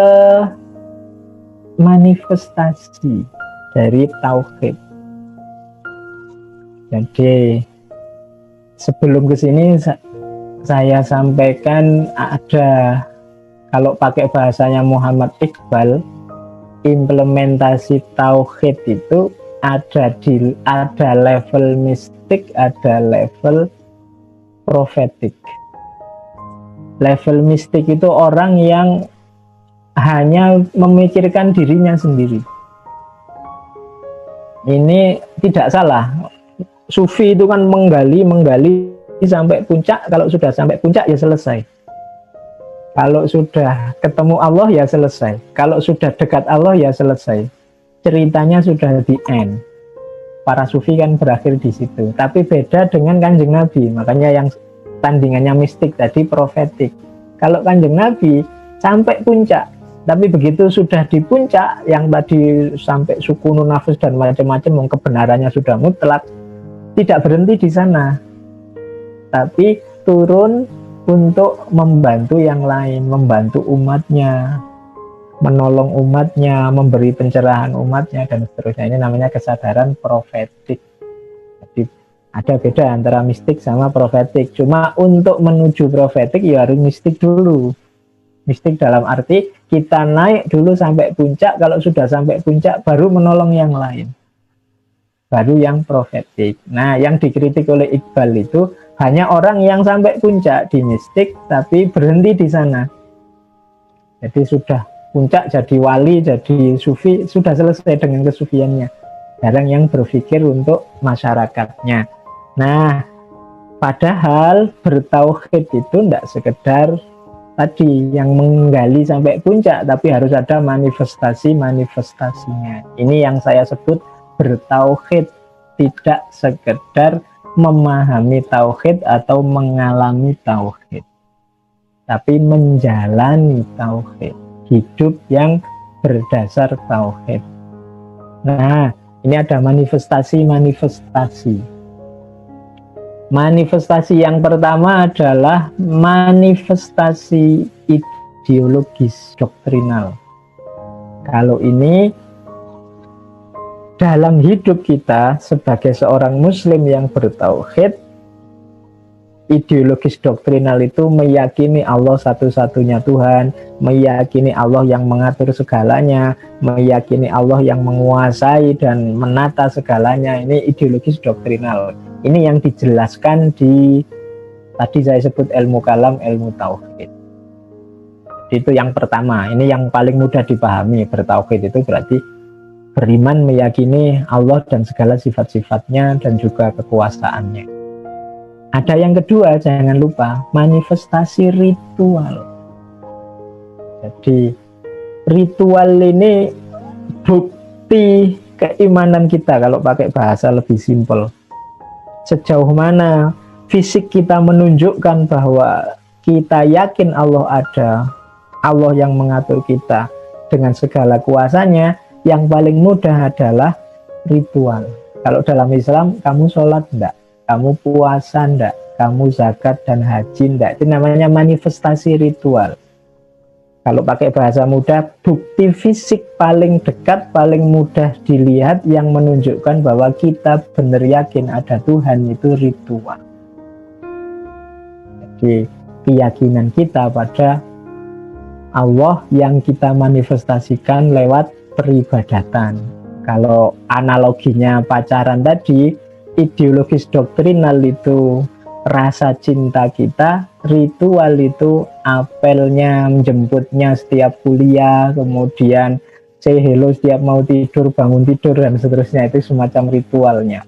manifestasi dari tauhid. Jadi sebelum ke sini saya sampaikan ada, kalau pakai bahasanya Muhammad Iqbal, implementasi tauhid itu ada level mistik, ada level profetik. Level mistik itu orang yang hanya memikirkan dirinya sendiri. Ini tidak salah. Sufi itu kan menggali sampai puncak. Kalau sudah sampai puncak ya selesai. Kalau sudah ketemu Allah ya selesai. Kalau sudah dekat Allah ya selesai. Ceritanya sudah di end. Para sufi kan berakhir di situ. Tapi beda dengan Kanjeng Nabi. Makanya yang tandingannya mistik tadi profetik. Kalau Kanjeng Nabi sampai puncak, Tapi begitu sudah di puncak, yang tadi sampai sukunu nafas dan macam-macam, kebenarannya sudah mutlak, tidak berhenti di sana, tapi turun untuk membantu yang lain, membantu umatnya, menolong umatnya, memberi pencerahan umatnya, dan seterusnya. Ini namanya kesadaran profetik. Jadi ada beda antara mistik sama profetik. Cuma untuk menuju profetik ya harus mistik dulu. Mistik dalam arti kita naik dulu sampai puncak, kalau sudah sampai puncak baru menolong yang lain, baru yang profetik. Nah, yang dikritik oleh Iqbal itu hanya orang yang sampai puncak di mistik tapi berhenti di sana. Jadi sudah puncak jadi wali, jadi sufi, sudah selesai dengan kesufiannya. Jarang yang berpikir untuk masyarakatnya. Nah, padahal bertauhid itu tidak sekedar tadi yang menggali sampai puncak, tapi harus ada manifestasinya. Ini yang saya sebut bertauhid, tidak sekedar memahami tauhid atau mengalami tauhid, tapi menjalani tauhid, hidup yang berdasar tauhid. Nah, ini ada manifestasi. Manifestasi yang pertama adalah manifestasi ideologis doktrinal. Kalau ini dalam hidup kita sebagai seorang muslim yang bertauhid, ideologis doktrinal itu meyakini Allah satu-satunya Tuhan, meyakini Allah yang mengatur segalanya, meyakini Allah yang menguasai dan menata segalanya. Ini ideologis doktrinal. Ini yang dijelaskan di tadi saya sebut ilmu kalam, ilmu tauhid. Itu yang pertama, ini yang paling mudah dipahami. Bertauhid itu berarti beriman, meyakini Allah dan segala sifat-sifatnya dan juga kekuasaannya. Ada yang kedua, jangan lupa, manifestasi ritual. Jadi ritual ini bukti keimanan kita, kalau pakai bahasa lebih simpel. Sejauh mana fisik kita menunjukkan bahwa kita yakin Allah ada, Allah yang mengatur kita dengan segala kuasanya, yang paling mudah adalah ritual. Kalau dalam Islam, kamu sholat enggak? Kamu puasa enggak? Kamu zakat dan haji enggak? Itu namanya manifestasi ritual. Kalau pakai bahasa mudah, bukti fisik paling dekat, paling mudah dilihat yang menunjukkan bahwa kita benar yakin ada Tuhan itu ritual. Jadi keyakinan kita pada Allah yang kita manifestasikan lewat peribadatan. Kalau analoginya pacaran tadi, ideologis doktrinal itu rasa cinta kita, ritual itu apelnya, menjemputnya setiap kuliah, kemudian say hello setiap mau tidur, bangun tidur, dan seterusnya. Itu semacam ritualnya.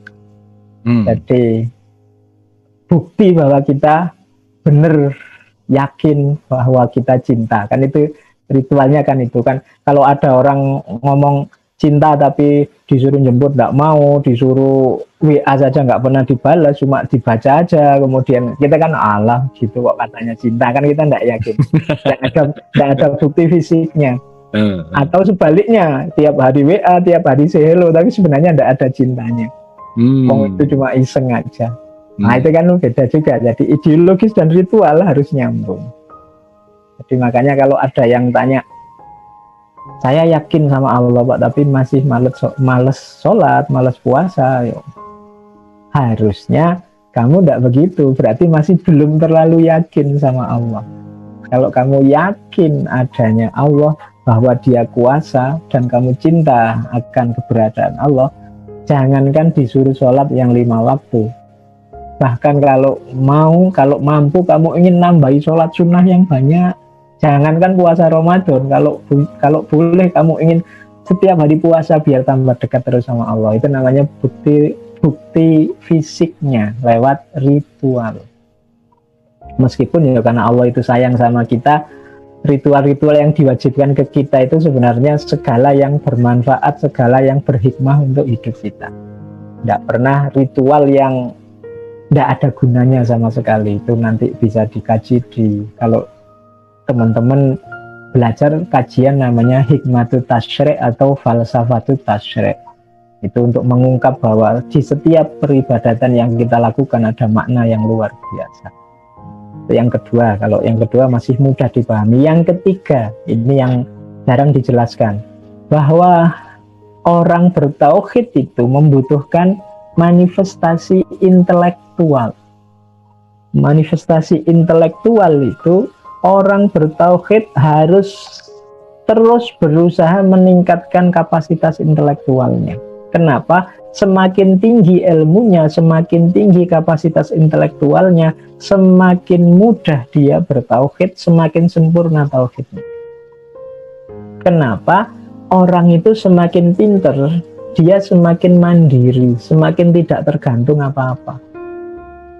Jadi bukti bahwa kita benar yakin bahwa kita cinta, kan itu ritualnya. Kan itu kan kalau ada orang ngomong cinta tapi disuruh jemput nggak mau, disuruh WA saja nggak pernah dibalas, cuma dibaca aja, kemudian kita kan alah gitu kok katanya cinta, kan kita nggak yakin. Nggak ada bukti fisiknya. Atau sebaliknya, tiap hari WA, tiap hari say hello, tapi sebenarnya nggak ada cintanya. Itu cuma iseng aja. Nah itu kan beda juga. Jadi ideologis dan ritual harus nyambung. Jadi makanya kalau ada yang tanya, saya yakin sama Allah Pak, tapi masih males sholat, males puasa. Yuk. Harusnya kamu tidak begitu, berarti masih belum terlalu yakin sama Allah. Kalau kamu yakin adanya Allah, bahwa Dia kuasa, dan kamu cinta akan keberadaan Allah, jangankan disuruh sholat yang 5 waktu. Bahkan kalau mampu kamu ingin nambahi sholat sunnah yang banyak. Jangankan puasa Ramadan, kalau boleh kamu ingin setiap hari puasa biar tambah dekat terus sama Allah. Itu namanya bukti fisiknya lewat ritual. Meskipun ya karena Allah itu sayang sama kita, ritual-ritual yang diwajibkan ke kita itu sebenarnya segala yang bermanfaat, segala yang berhikmah untuk hidup kita. Tidak pernah ritual yang tidak ada gunanya sama sekali. Itu nanti bisa dikaji kalau teman-teman belajar kajian namanya hikmatut tasyri' atau falsafatut tasyri'. Itu untuk mengungkap bahwa di setiap peribadatan yang kita lakukan ada makna yang luar biasa. Itu yang kedua. Kalau yang kedua masih mudah dipahami. Yang ketiga, ini yang jarang dijelaskan, bahwa orang bertauhid itu membutuhkan manifestasi intelektual. Manifestasi intelektual itu orang bertauhid harus terus berusaha meningkatkan kapasitas intelektualnya. Kenapa? Semakin tinggi ilmunya, semakin tinggi kapasitas intelektualnya, semakin mudah dia bertauhid, semakin sempurna tauhidnya. Kenapa? Orang itu semakin pinter, dia semakin mandiri, semakin tidak tergantung apa-apa.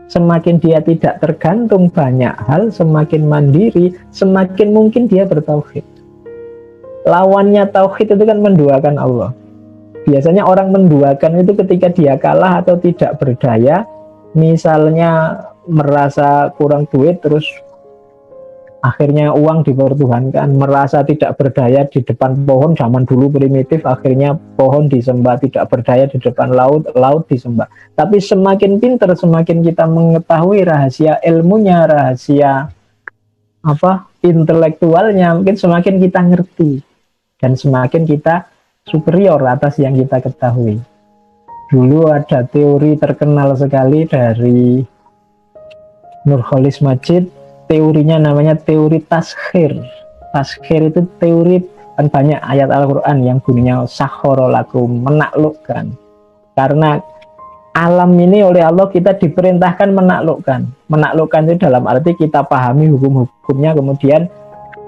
Semakin dia tidak tergantung banyak hal, semakin mandiri, semakin mungkin dia bertauhid. Lawannya tauhid itu kan menduakan Allah. Biasanya orang menduakan itu ketika dia kalah atau tidak berdaya, misalnya merasa kurang duit, terus akhirnya uang dipertuhankan, merasa tidak berdaya di depan pohon, zaman dulu primitif, akhirnya pohon disembah, tidak berdaya di depan laut, laut disembah. Tapi semakin pintar, semakin kita mengetahui rahasia ilmunya, rahasia intelektualnya, mungkin semakin kita ngerti dan semakin kita superior atas yang kita ketahui. Dulu ada teori terkenal sekali dari Nurcholish Madjid, teorinya namanya teori taskhir. Taskhir itu teori, kan banyak ayat Al-Quran yang bunyinya sakhara lakum, menaklukkan. Karena alam ini oleh Allah kita diperintahkan menaklukkan. Menaklukkan itu dalam arti kita pahami hukum-hukumnya, kemudian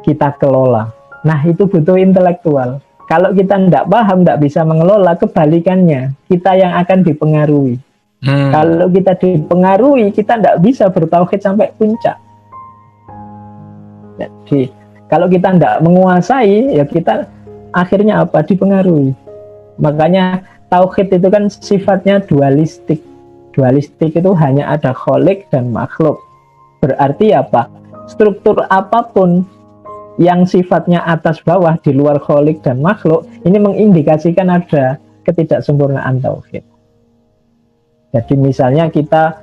kita kelola. Nah, itu butuh intelektual. Kalau kita tidak paham, tidak bisa mengelola, kebalikannya, kita yang akan dipengaruhi. Kalau kita dipengaruhi, kita tidak bisa bertauhid sampai puncak. Jadi kalau kita tidak menguasai, ya kita akhirnya apa? Dipengaruhi. Makanya tauhid itu kan sifatnya dualistik. Dualistik itu hanya ada kholik dan makhluk. Berarti apa? Struktur apapun yang sifatnya atas bawah di luar kholik dan makhluk, ini mengindikasikan ada ketidaksempurnaan tauhid. Jadi misalnya kita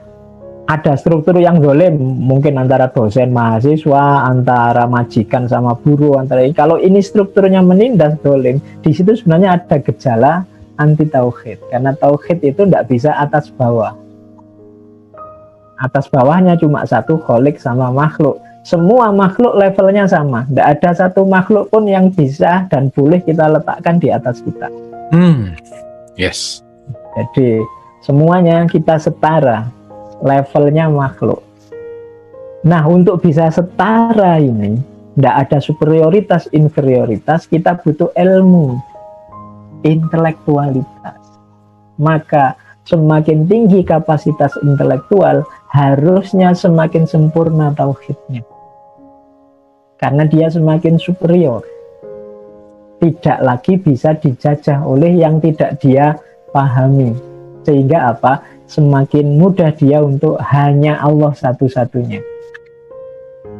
ada struktur yang zalim, mungkin antara dosen mahasiswa, antara majikan sama buruh, kalau ini strukturnya menindas zalim, di situ sebenarnya ada gejala anti tauhid, karena tauhid itu tidak bisa atas bawah. Atas bawahnya cuma satu, kholik sama makhluk. Semua makhluk levelnya sama, tidak ada satu makhluk pun yang bisa dan boleh kita letakkan di atas kita. Yes. Jadi semuanya kita setara, levelnya makhluk. Nah, untuk bisa setara ini, tidak ada superioritas, inferioritas, kita butuh ilmu, intelektualitas. Maka semakin tinggi kapasitas intelektual, harusnya semakin sempurna tauhidnya. Karena dia semakin superior. Tidak lagi bisa dijajah oleh yang tidak dia pahami. Sehingga apa? Semakin mudah dia untuk hanya Allah satu-satunya.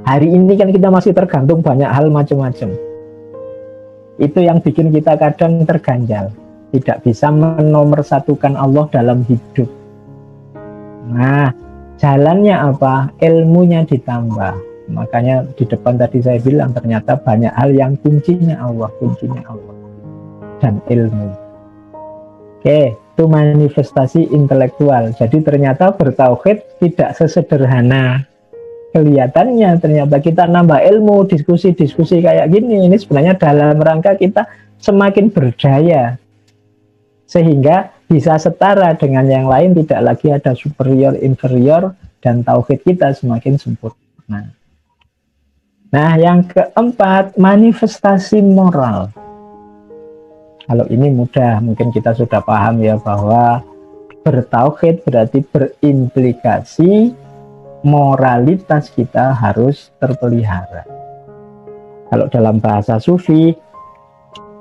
Hari ini kan kita masih tergantung banyak hal macam-macam. Itu yang bikin kita kadang terganjal. Tidak bisa menomorsatukan Allah dalam hidup. Nah, jalannya apa? Ilmunya ditambah. Makanya di depan tadi saya bilang ternyata banyak hal yang kuncinya Allah dan ilmu. Oke, itu manifestasi intelektual. Jadi ternyata bertauhid tidak sesederhana kelihatannya. Ternyata kita nambah ilmu, diskusi-diskusi kayak gini, ini sebenarnya dalam rangka kita semakin berdaya sehingga bisa setara dengan yang lain, tidak lagi ada superior inferior, dan tauhid kita semakin sempurna. Nah, yang keempat, manifestasi moral. Kalau ini mudah, mungkin kita sudah paham ya, bahwa bertauhid berarti berimplikasi moralitas kita harus terpelihara. Kalau dalam bahasa sufi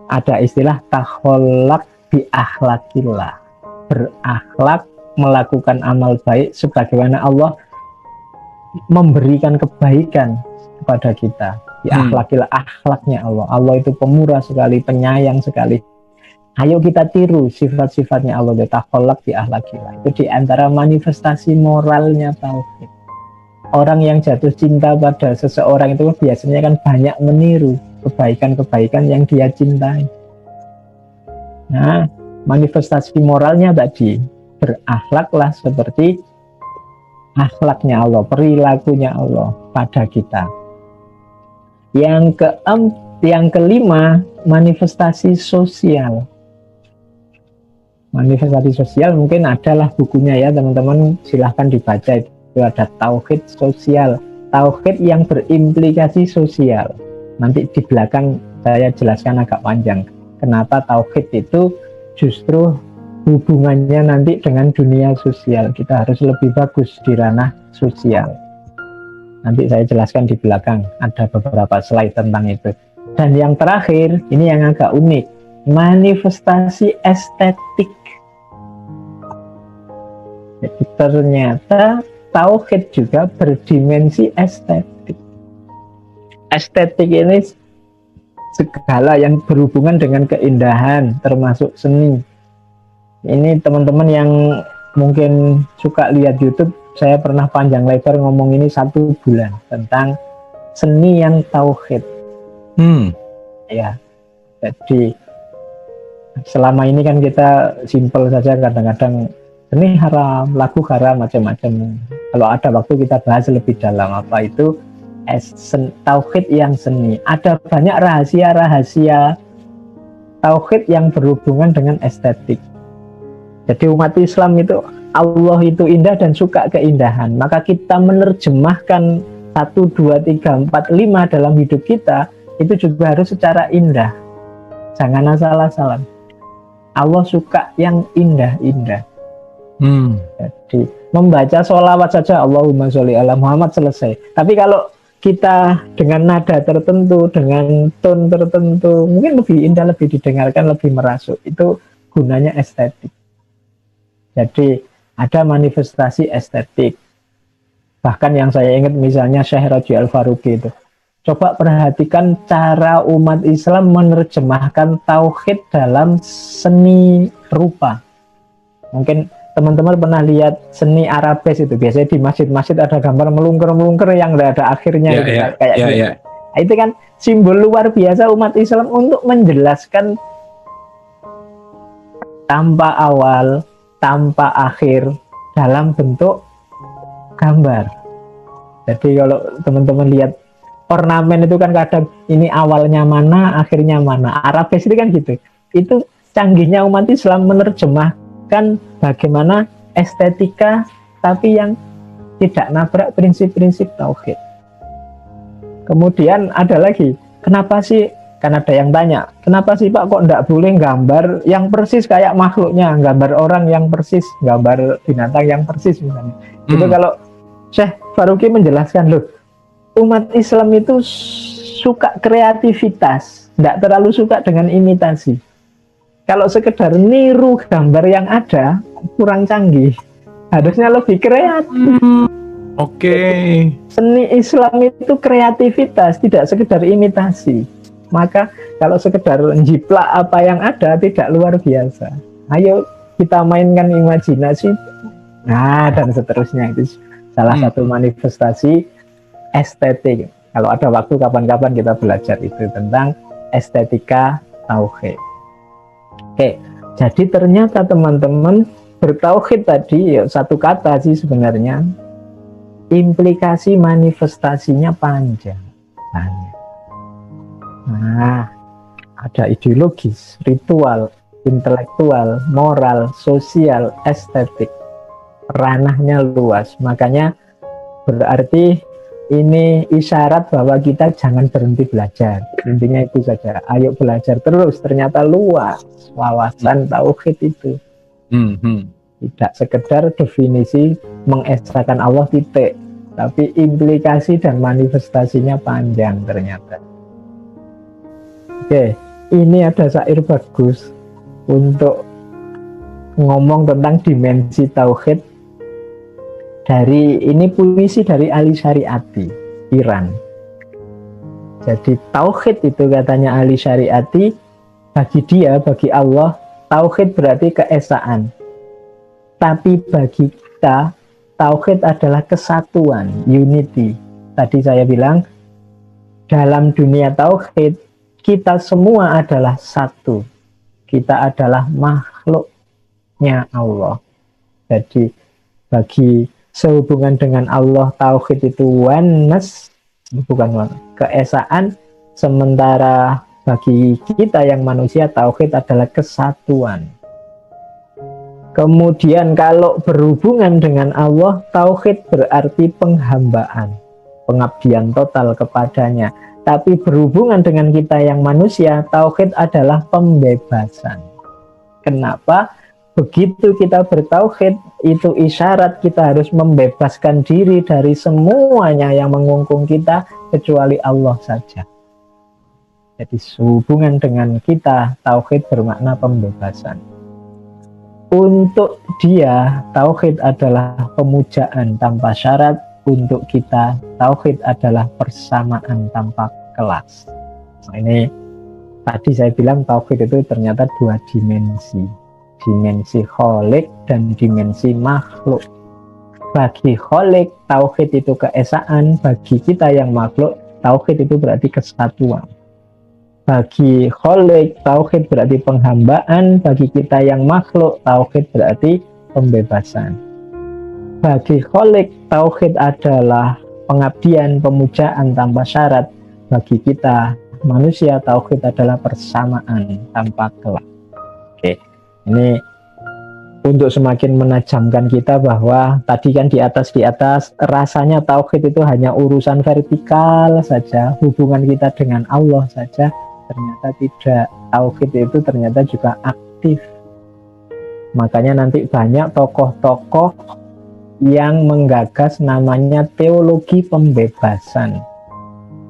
ada istilah takholak bi akhlakillah, berakhlak, melakukan amal baik sebagaimana Allah memberikan kebaikan kepada kita. Akhlakilah akhlaknya Allah. Allah itu pemurah sekali, penyayang sekali. Ayo kita tiru sifat-sifatnya Allah. Takholak di akhlakilah. Itu diantara manifestasi moralnya tauhid. Orang yang jatuh cinta pada seseorang itu biasanya kan banyak meniru kebaikan-kebaikan yang dia cintai. Nah, manifestasi moralnya tadi, berakhlaklah seperti akhlaknya Allah, perilakunya Allah pada kita. Yang kelima, manifestasi sosial. Manifestasi sosial mungkin adalah bukunya ya teman-teman, silahkan dibaca. Itu ada tauhid sosial, tauhid yang berimplikasi sosial. Nanti di belakang saya jelaskan agak panjang kenapa tauhid itu justru hubungannya nanti dengan dunia sosial. Kita harus lebih bagus di ranah sosial. Nanti saya jelaskan di belakang, ada beberapa slide tentang itu. Dan yang terakhir, ini yang agak unik, manifestasi estetik. Jadi ternyata tauhid juga berdimensi estetik. Estetik ini segala yang berhubungan dengan keindahan, termasuk seni. Ini teman-teman yang mungkin suka lihat YouTube, saya pernah panjang lebar ngomong ini 1 bulan tentang seni yang tauhid. Ya, jadi selama ini kan kita simpel saja, kadang-kadang seni haram, lagu haram, macam-macam. Kalau ada waktu kita bahas lebih dalam apa itu tauhid yang seni. Ada banyak rahasia-rahasia tauhid yang berhubungan dengan estetik. Jadi umat Islam itu, Allah itu indah dan suka keindahan. Maka kita menerjemahkan 1, 2, 3, 4, 5 dalam hidup kita itu juga harus secara indah. Jangan asal-asalan. Allah suka yang indah-indah. Jadi membaca sholawat saja Allahumma sholli ala Muhammad selesai. Tapi kalau kita dengan nada tertentu, dengan tone tertentu, mungkin lebih indah, lebih didengarkan, lebih merasuk. Itu gunanya estetik. Jadi ada manifestasi estetik. Bahkan yang saya ingat misalnya Syekh Raji Al-Faruqi itu. Coba perhatikan cara umat Islam menerjemahkan tauhid dalam seni rupa. Mungkin teman-teman pernah lihat seni Arabes itu. Biasanya di masjid-masjid ada gambar melungker-melungker yang tidak ada akhirnya. Kayak gitu. Nah, itu kan simbol luar biasa umat Islam untuk menjelaskan tanpa awal, tanpa akhir dalam bentuk gambar. Jadi kalau teman-teman lihat ornamen itu kan kadang ini awalnya mana, akhirnya mana. Arabes itu kan gitu. Itu canggihnya umat Islam menerjemahkan bagaimana estetika tapi yang tidak nabrak prinsip-prinsip tauhid. Kemudian ada lagi, kenapa sih, kan ada yang tanya, kenapa sih Pak kok enggak boleh gambar yang persis kayak makhluknya, gambar orang yang persis, gambar binatang yang persis misalnya. Itu kalau Syekh Faruqi menjelaskan, loh, umat Islam itu suka kreativitas, enggak terlalu suka dengan imitasi. Kalau sekedar niru gambar yang ada, kurang canggih. Harusnya lebih kreatif. Oke. Seni Islam itu kreativitas, tidak sekedar imitasi. Maka kalau sekedar jiplak apa yang ada, tidak luar biasa. Ayo kita mainkan imajinasi. Nah, dan seterusnya. Itu salah satu manifestasi estetik. Kalau ada waktu kapan-kapan kita belajar itu tentang estetika tauhid. Oke, jadi ternyata teman-teman bertauhid tadi ya satu kata sih sebenarnya, implikasi manifestasinya panjang. Nah, ada ideologis, ritual, intelektual, moral, sosial, estetik. Ranahnya luas. Makanya berarti ini isyarat bahwa kita jangan berhenti belajar. Intinya itu saja. Ayo belajar terus. Ternyata luas wawasan tauhid itu. Tidak sekedar definisi mengesahkan Allah titik, tapi implikasi dan manifestasinya panjang ternyata. Oke, ini ada syair bagus untuk ngomong tentang dimensi tauhid. Ini puisi dari Ali Syariati, Iran. Jadi tauhid itu katanya ahli syariati, bagi dia, bagi Allah, tauhid berarti keesaan. Tapi bagi kita, tauhid adalah kesatuan, unity. Tadi saya bilang, dalam dunia tauhid, kita semua adalah satu. Kita adalah makhluknya Allah. Jadi bagi sehubungan dengan Allah, tauhid itu oneness, bukan one, keesaan. Sementara bagi kita yang manusia, tauhid adalah kesatuan. Kemudian kalau berhubungan dengan Allah, tauhid berarti penghambaan, pengabdian total kepadanya. Tapi berhubungan dengan kita yang manusia, tauhid adalah pembebasan. Kenapa? Begitu kita bertauhid, itu isyarat kita harus membebaskan diri dari semuanya yang mengungkung kita, kecuali Allah saja. Jadi hubungan dengan kita, tauhid bermakna pembebasan. Untuk dia, tauhid adalah pemujaan tanpa syarat. Untuk kita, tauhid adalah persamaan tanpa kelas. Nah, ini tadi saya bilang tauhid itu ternyata dua dimensi. Dimensi kholik dan dimensi makhluk. Bagi kholik, tauhid itu keesaan. Bagi kita yang makhluk, tauhid itu berarti kesatuan. Bagi kholik, tauhid berarti penghambaan. Bagi kita yang makhluk, tauhid berarti pembebasan. Bagi kholik, tauhid adalah pengabdian, pemujaan tanpa syarat. Bagi kita manusia, tauhid adalah persamaan tanpa kelas. Oke, ini untuk semakin menajamkan kita bahwa tadi kan di atas rasanya tauhid itu hanya urusan vertikal saja, hubungan kita dengan Allah saja. Ternyata tidak, tauhid itu ternyata juga aktif. Makanya nanti banyak tokoh-tokoh yang menggagas namanya teologi pembebasan.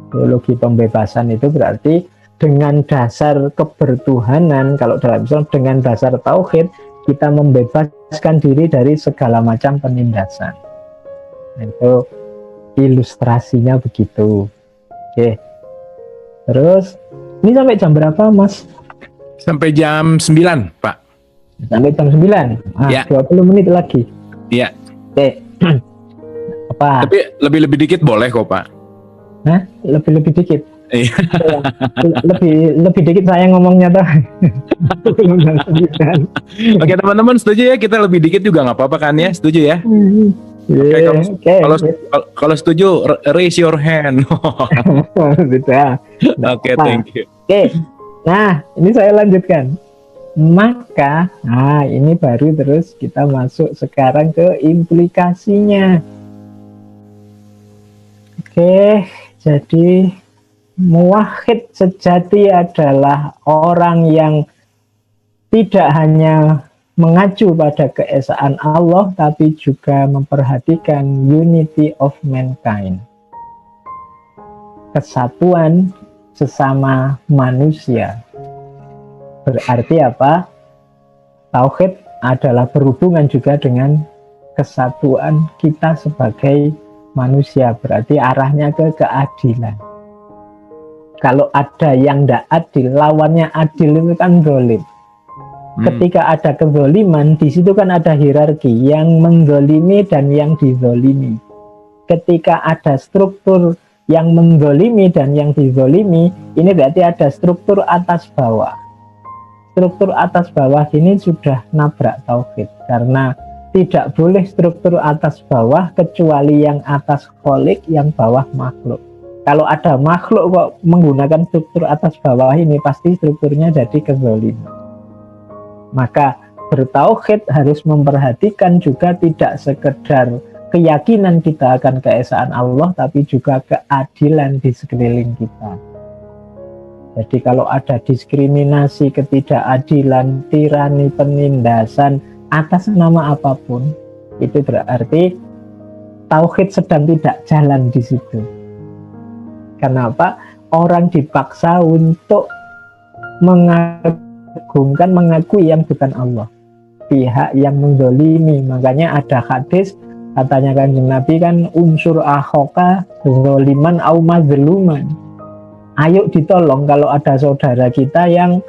Teologi pembebasan itu berarti dengan dasar kebertuhanan, kalau dalam Islam dengan dasar tauhid, kita membebaskan diri dari segala macam penindasan. Itu ilustrasinya begitu. Oke. Terus ini sampai jam berapa, Mas? Sampai jam 9, Pak. Sampai jam 9. Ya. 20 menit lagi. Iya. Oke. Apa? Tapi lebih dikit boleh kok, Pak. Hah? Lebih dikit. Iya. lebih dikit saya ngomongnya tuh. Oke, teman-teman setuju ya, kita lebih dikit juga nggak apa-apa kan ya? Setuju ya? Kalau setuju raise your hand. Oke, thank you. Oke. Nah, ini saya lanjutkan. Maka, ini baru terus kita masuk sekarang ke implikasinya. Oke, jadi muwahhid sejati adalah orang yang tidak hanya mengacu pada keesaan Allah, tapi juga memperhatikan unity of mankind, kesatuan sesama manusia. Berarti apa? Tauhid adalah berhubungan juga dengan kesatuan kita sebagai manusia, berarti arahnya ke keadilan. Kalau ada yang tidak adil, lawannya adil itu kan zalim. Ketika ada kezoliman, di situ kan ada hierarki yang menzolimi dan yang dizolimi. Ketika ada struktur yang menzolimi dan yang dizolimi, ini berarti ada struktur atas bawah. Struktur atas bawah ini sudah nabrak tauhid, karena tidak boleh struktur atas bawah kecuali yang atas kholik, yang bawah makhluk. Kalau ada makhluk kok menggunakan struktur atas bawah ini, pasti strukturnya jadi kezoliman. Maka bertauhid harus memperhatikan juga tidak sekedar keyakinan kita akan keesaan Allah, tapi juga keadilan di sekeliling kita. Jadi kalau ada diskriminasi, ketidakadilan, tirani, penindasan atas nama apapun, itu berarti tauhid sedang tidak jalan di situ. Kenapa? Orang dipaksa untuk mengakui yang bukan Allah, pihak yang menzolimi. Makanya ada hadis katanya Kanjeng Nabi kan, unsur akhoka zoliman au mazluman. Ayo ditolong kalau ada saudara kita yang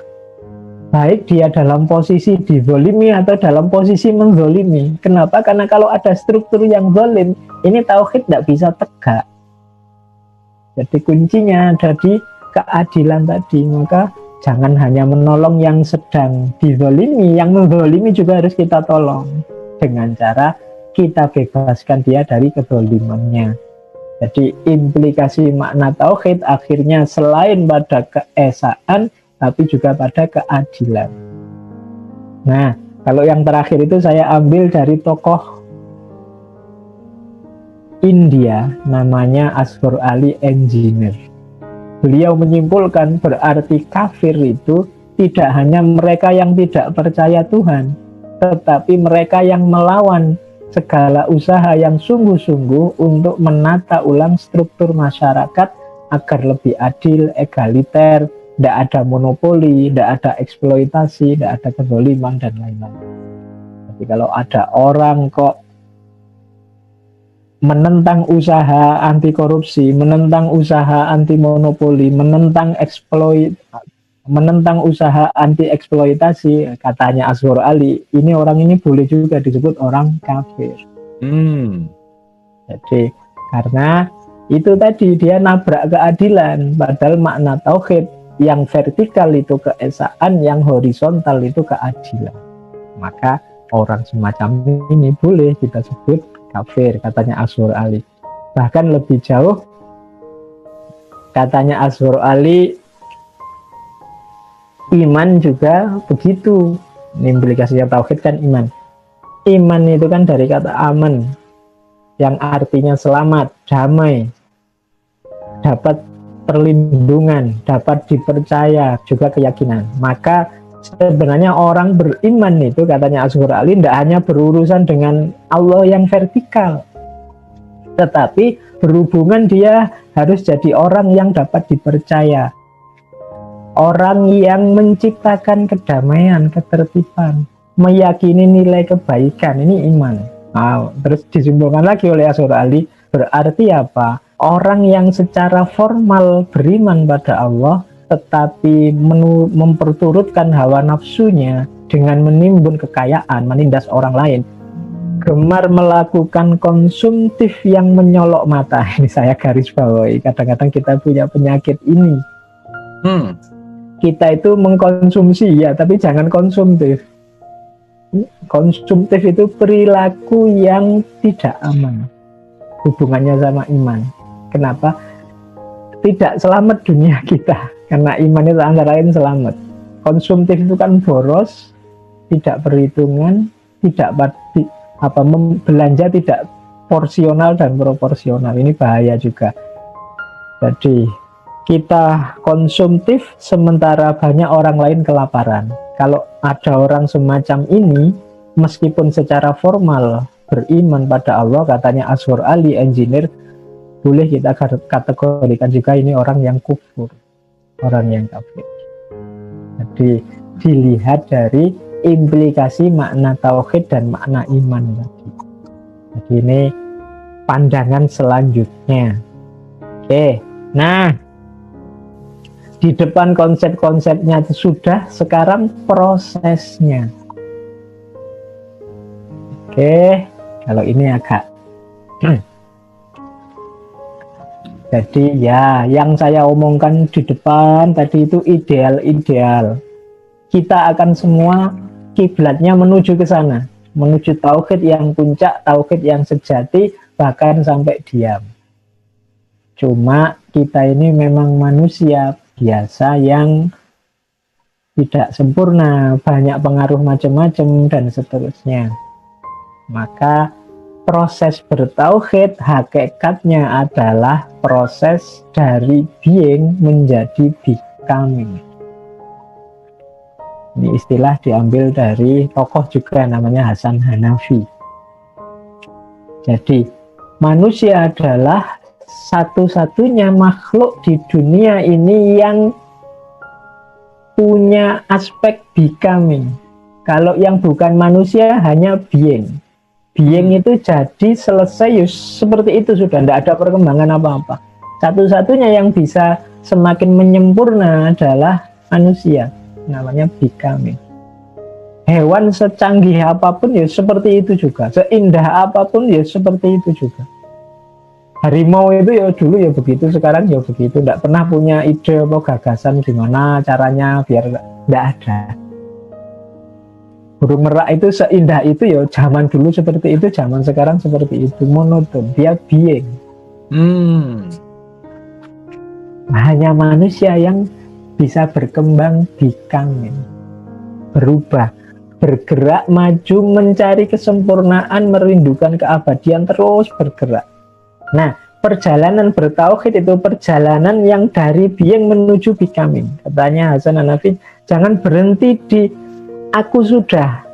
baik dia dalam posisi dizolimi atau dalam posisi menzolimi. Kenapa? Karena kalau ada struktur yang zalim, ini tauhid tidak bisa tegak. Jadi kuncinya ada di keadilan tadi. Maka jangan hanya menolong yang sedang dizolimi, yang menzolimi juga harus kita tolong dengan cara kita bebaskan dia dari kezolimannya. Jadi implikasi makna tauhid akhirnya selain pada keesaan, tapi juga pada keadilan. Nah, kalau yang terakhir itu saya ambil dari tokoh India, namanya Ashur Ali Engineer. Beliau menyimpulkan berarti kafir itu tidak hanya mereka yang tidak percaya Tuhan, tetapi mereka yang melawan segala usaha yang sungguh-sungguh untuk menata ulang struktur masyarakat agar lebih adil, egaliter, tidak ada monopoli, tidak ada eksploitasi, tidak ada kezaliman dan lain-lain. Jadi kalau ada orang kok menentang usaha anti korupsi, menentang usaha anti monopoli, menentang usaha anti eksploitasi, katanya Ashur Ali, ini orang ini boleh juga disebut orang kafir. Jadi karena itu tadi dia nabrak keadilan, padahal makna tauhid yang vertikal itu keesaan, yang horizontal itu keadilan. Maka orang semacam ini boleh kita sebut kafir, katanya Ashur Ali. Bahkan lebih jauh, katanya Ashur Ali, iman juga begitu. Implikasinya tauhid kan iman. Iman itu kan dari kata aman, yang artinya selamat, damai, dapat perlindungan, dapat dipercaya, juga keyakinan. Maka sebenarnya orang beriman itu, katanya Ashur Ali, tidak hanya berurusan dengan Allah yang vertikal, tetapi berhubungan dia harus jadi orang yang dapat dipercaya, orang yang menciptakan kedamaian, ketertiban, meyakini nilai kebaikan. Ini iman. Nah, terus disimpulkan lagi oleh Ashur Ali, berarti apa? Orang yang secara formal beriman pada Allah, tetapi memperturutkan hawa nafsunya dengan menimbun kekayaan, menindas orang lain, gemar melakukan konsumtif yang menyolok mata. Ini saya garis bawahi, kadang-kadang kita punya penyakit ini. Kita itu mengkonsumsi ya, tapi jangan konsumtif. Konsumtif itu perilaku yang tidak aman hubungannya sama iman. Kenapa? Tidak selamat dunia kita, karena iman itu antara lain selamat. Konsumtif itu kan boros, tidak perhitungan, tidak belanja tidak porsional dan proporsional. Ini bahaya juga. Jadi kita konsumtif sementara banyak orang lain kelaparan. Kalau ada orang semacam ini, meskipun secara formal beriman pada Allah, katanya Ashur Ali Engineer, boleh kita kategorikan juga ini orang yang kufur, orang yang kafir. Jadi dilihat dari implikasi makna tauhid dan makna iman tadi. Jadi ini pandangan selanjutnya. Oke, nah di depan konsep-konsepnya sudah, sekarang prosesnya. Oke, kalau ini agak jadi ya, yang saya omongkan di depan tadi itu ideal-ideal. Kita akan semua kiblatnya menuju ke sana, menuju tauhid yang puncak, tauhid yang sejati, bahkan sampai diam. Cuma kita ini memang manusia biasa yang tidak sempurna, banyak pengaruh macam-macam dan seterusnya. Maka proses bertauhid hakikatnya adalah proses dari being menjadi becoming. Ini istilah diambil dari tokoh juga namanya Hasan Hanafi. Jadi manusia adalah satu-satunya makhluk di dunia ini yang punya aspek becoming. Kalau yang bukan manusia hanya being. Being itu jadi selesai seperti itu sudah, tidak ada perkembangan apa-apa. Satu-satunya yang bisa semakin menyempurna adalah manusia, namanya becoming. Hewan secanggih apapun ya seperti itu juga, seindah apapun ya seperti itu juga. Harimau itu ya dulu ya begitu, sekarang ya begitu, tidak pernah punya ide atau gagasan gimana caranya biar tidak ada. Burung merak itu seindah itu ya zaman dulu seperti itu, zaman sekarang seperti itu, monoton, dia being. Hanya manusia yang bisa berkembang, becoming, berubah, bergerak maju mencari kesempurnaan, merindukan keabadian, terus bergerak. Nah, perjalanan bertauhid itu perjalanan yang dari being menuju becoming. Katanya Hasan Hanafi, jangan berhenti di aku sudah.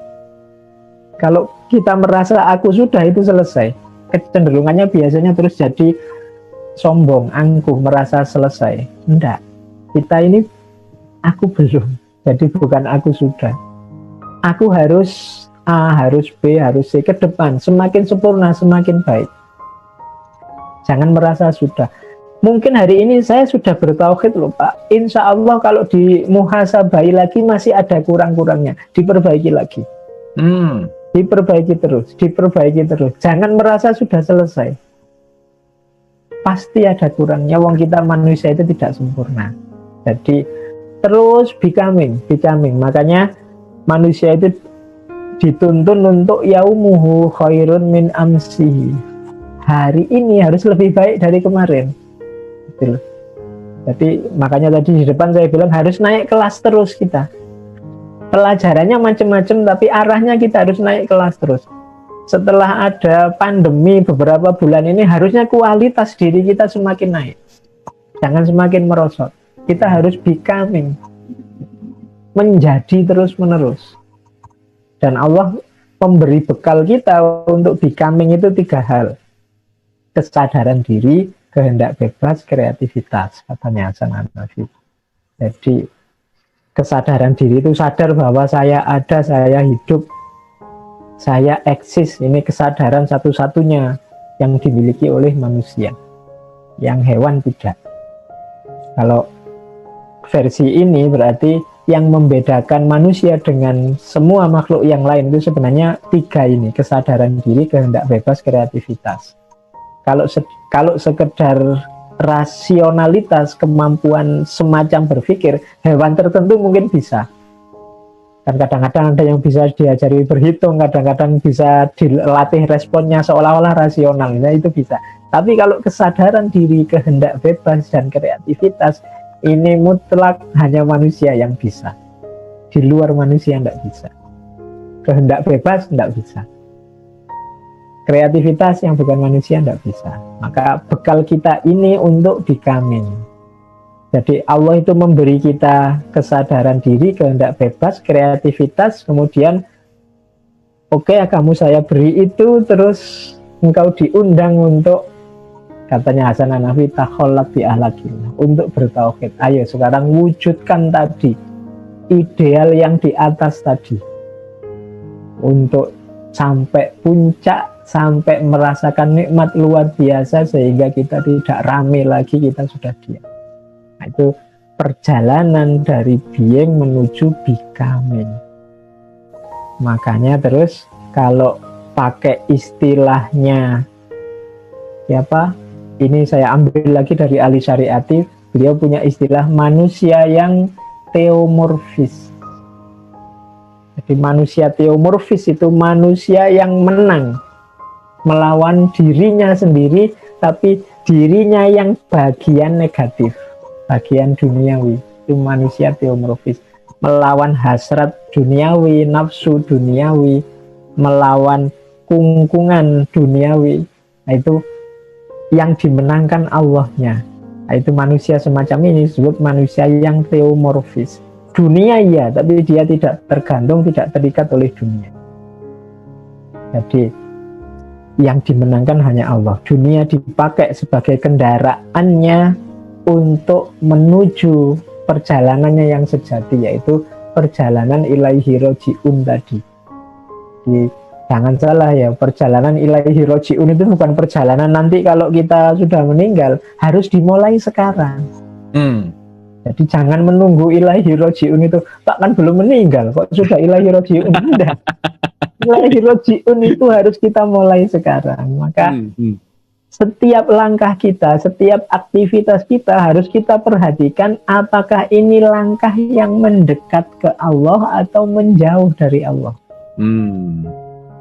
Kalau kita merasa aku sudah itu selesai, kecenderungannya biasanya terus jadi sombong, angkuh, merasa selesai. Enggak, kita ini aku belum, jadi bukan aku sudah. Aku harus A, harus B, harus C, ke depan semakin sempurna, semakin baik. Jangan merasa sudah. Mungkin hari ini saya sudah bertauhid loh Pak, insya Allah kalau di muhasabai lagi masih ada kurang-kurangnya, diperbaiki lagi. Diperbaiki terus. Jangan merasa sudah selesai. Pasti ada kurangnya, wong kita manusia itu tidak sempurna. Jadi terus becoming. Makanya manusia itu dituntun untuk yaumuhu khairun min amsihi. Hari ini harus lebih baik dari kemarin. Gitu. Jadi makanya tadi di depan saya bilang harus naik kelas terus kita. Pelajarannya macam-macam tapi arahnya kita harus naik kelas terus. Setelah ada pandemi beberapa bulan ini harusnya kualitas diri kita semakin naik. Jangan semakin merosot. Kita harus becoming. Menjadi terus-menerus. Dan Allah memberi bekal kita untuk becoming itu 3 hal. Kesadaran diri, kehendak bebas, kreativitas, katanya Hasan Hanafi. Jadi kesadaran diri itu sadar bahwa saya ada, saya hidup, saya eksis. Ini kesadaran satu-satunya yang dimiliki oleh manusia, yang hewan tidak. Kalau versi ini berarti yang membedakan manusia dengan semua makhluk yang lain itu sebenarnya 3 ini, kesadaran diri, kehendak bebas, kreativitas. Kalau sekedar rasionalitas, kemampuan semacam berpikir, hewan tertentu mungkin bisa. Kan kadang-kadang ada yang bisa diajari berhitung, kadang-kadang bisa dilatih responnya seolah-olah rasional, nah itu bisa. Tapi kalau kesadaran diri, kehendak bebas, dan kreativitas, ini mutlak hanya manusia yang bisa. Di luar manusia tidak bisa. Kehendak bebas tidak bisa. Kreativitas yang bukan manusia tidak bisa. Maka bekal kita ini untuk becoming. Jadi Allah itu memberi kita kesadaran diri, kehendak bebas, kreativitas, kemudian oke, kamu saya beri itu, terus engkau diundang untuk, katanya Hasan Hanafi, takholak bi ahlakillah, untuk bertauhid. Ayo sekarang wujudkan tadi ideal yang di atas tadi, untuk sampai puncak, sampai merasakan nikmat luar biasa sehingga kita tidak rame lagi, kita sudah diam. Nah, itu perjalanan dari being menuju becoming. Makanya terus kalau pakai istilahnya siapa? Ini saya ambil lagi dari Ali Syariati. Beliau punya istilah manusia yang teomorfis. Jadi manusia teomorfis itu manusia yang menang melawan dirinya sendiri, tapi dirinya yang bagian negatif, bagian duniawi. Itu manusia teomorfis, melawan hasrat duniawi, nafsu duniawi, melawan kungkungan duniawi. Nah, itu yang dimenangkan Allahnya. Nah, itu manusia semacam ini disebut manusia yang teomorfis. Dunia iya, tapi dia tidak tergantung, tidak terikat oleh dunia. Jadi yang dimenangkan hanya Allah. Dunia dipakai sebagai kendaraannya untuk menuju perjalanannya yang sejati, yaitu perjalanan ilaihi roji'un tadi. Jangan salah ya, perjalanan ilaihi roji'un itu bukan perjalanan nanti kalau kita sudah meninggal, harus dimulai sekarang. Hmm. Jadi jangan menunggu ilahi rojiun itu, tak kan belum meninggal kok sudah ilahi rojiun. Tidak. Ilahi rojiun itu harus kita mulai sekarang. Maka Hmm. Hmm. setiap langkah kita, setiap aktivitas kita harus kita perhatikan apakah ini langkah yang mendekat ke Allah atau menjauh dari Allah. Hmm.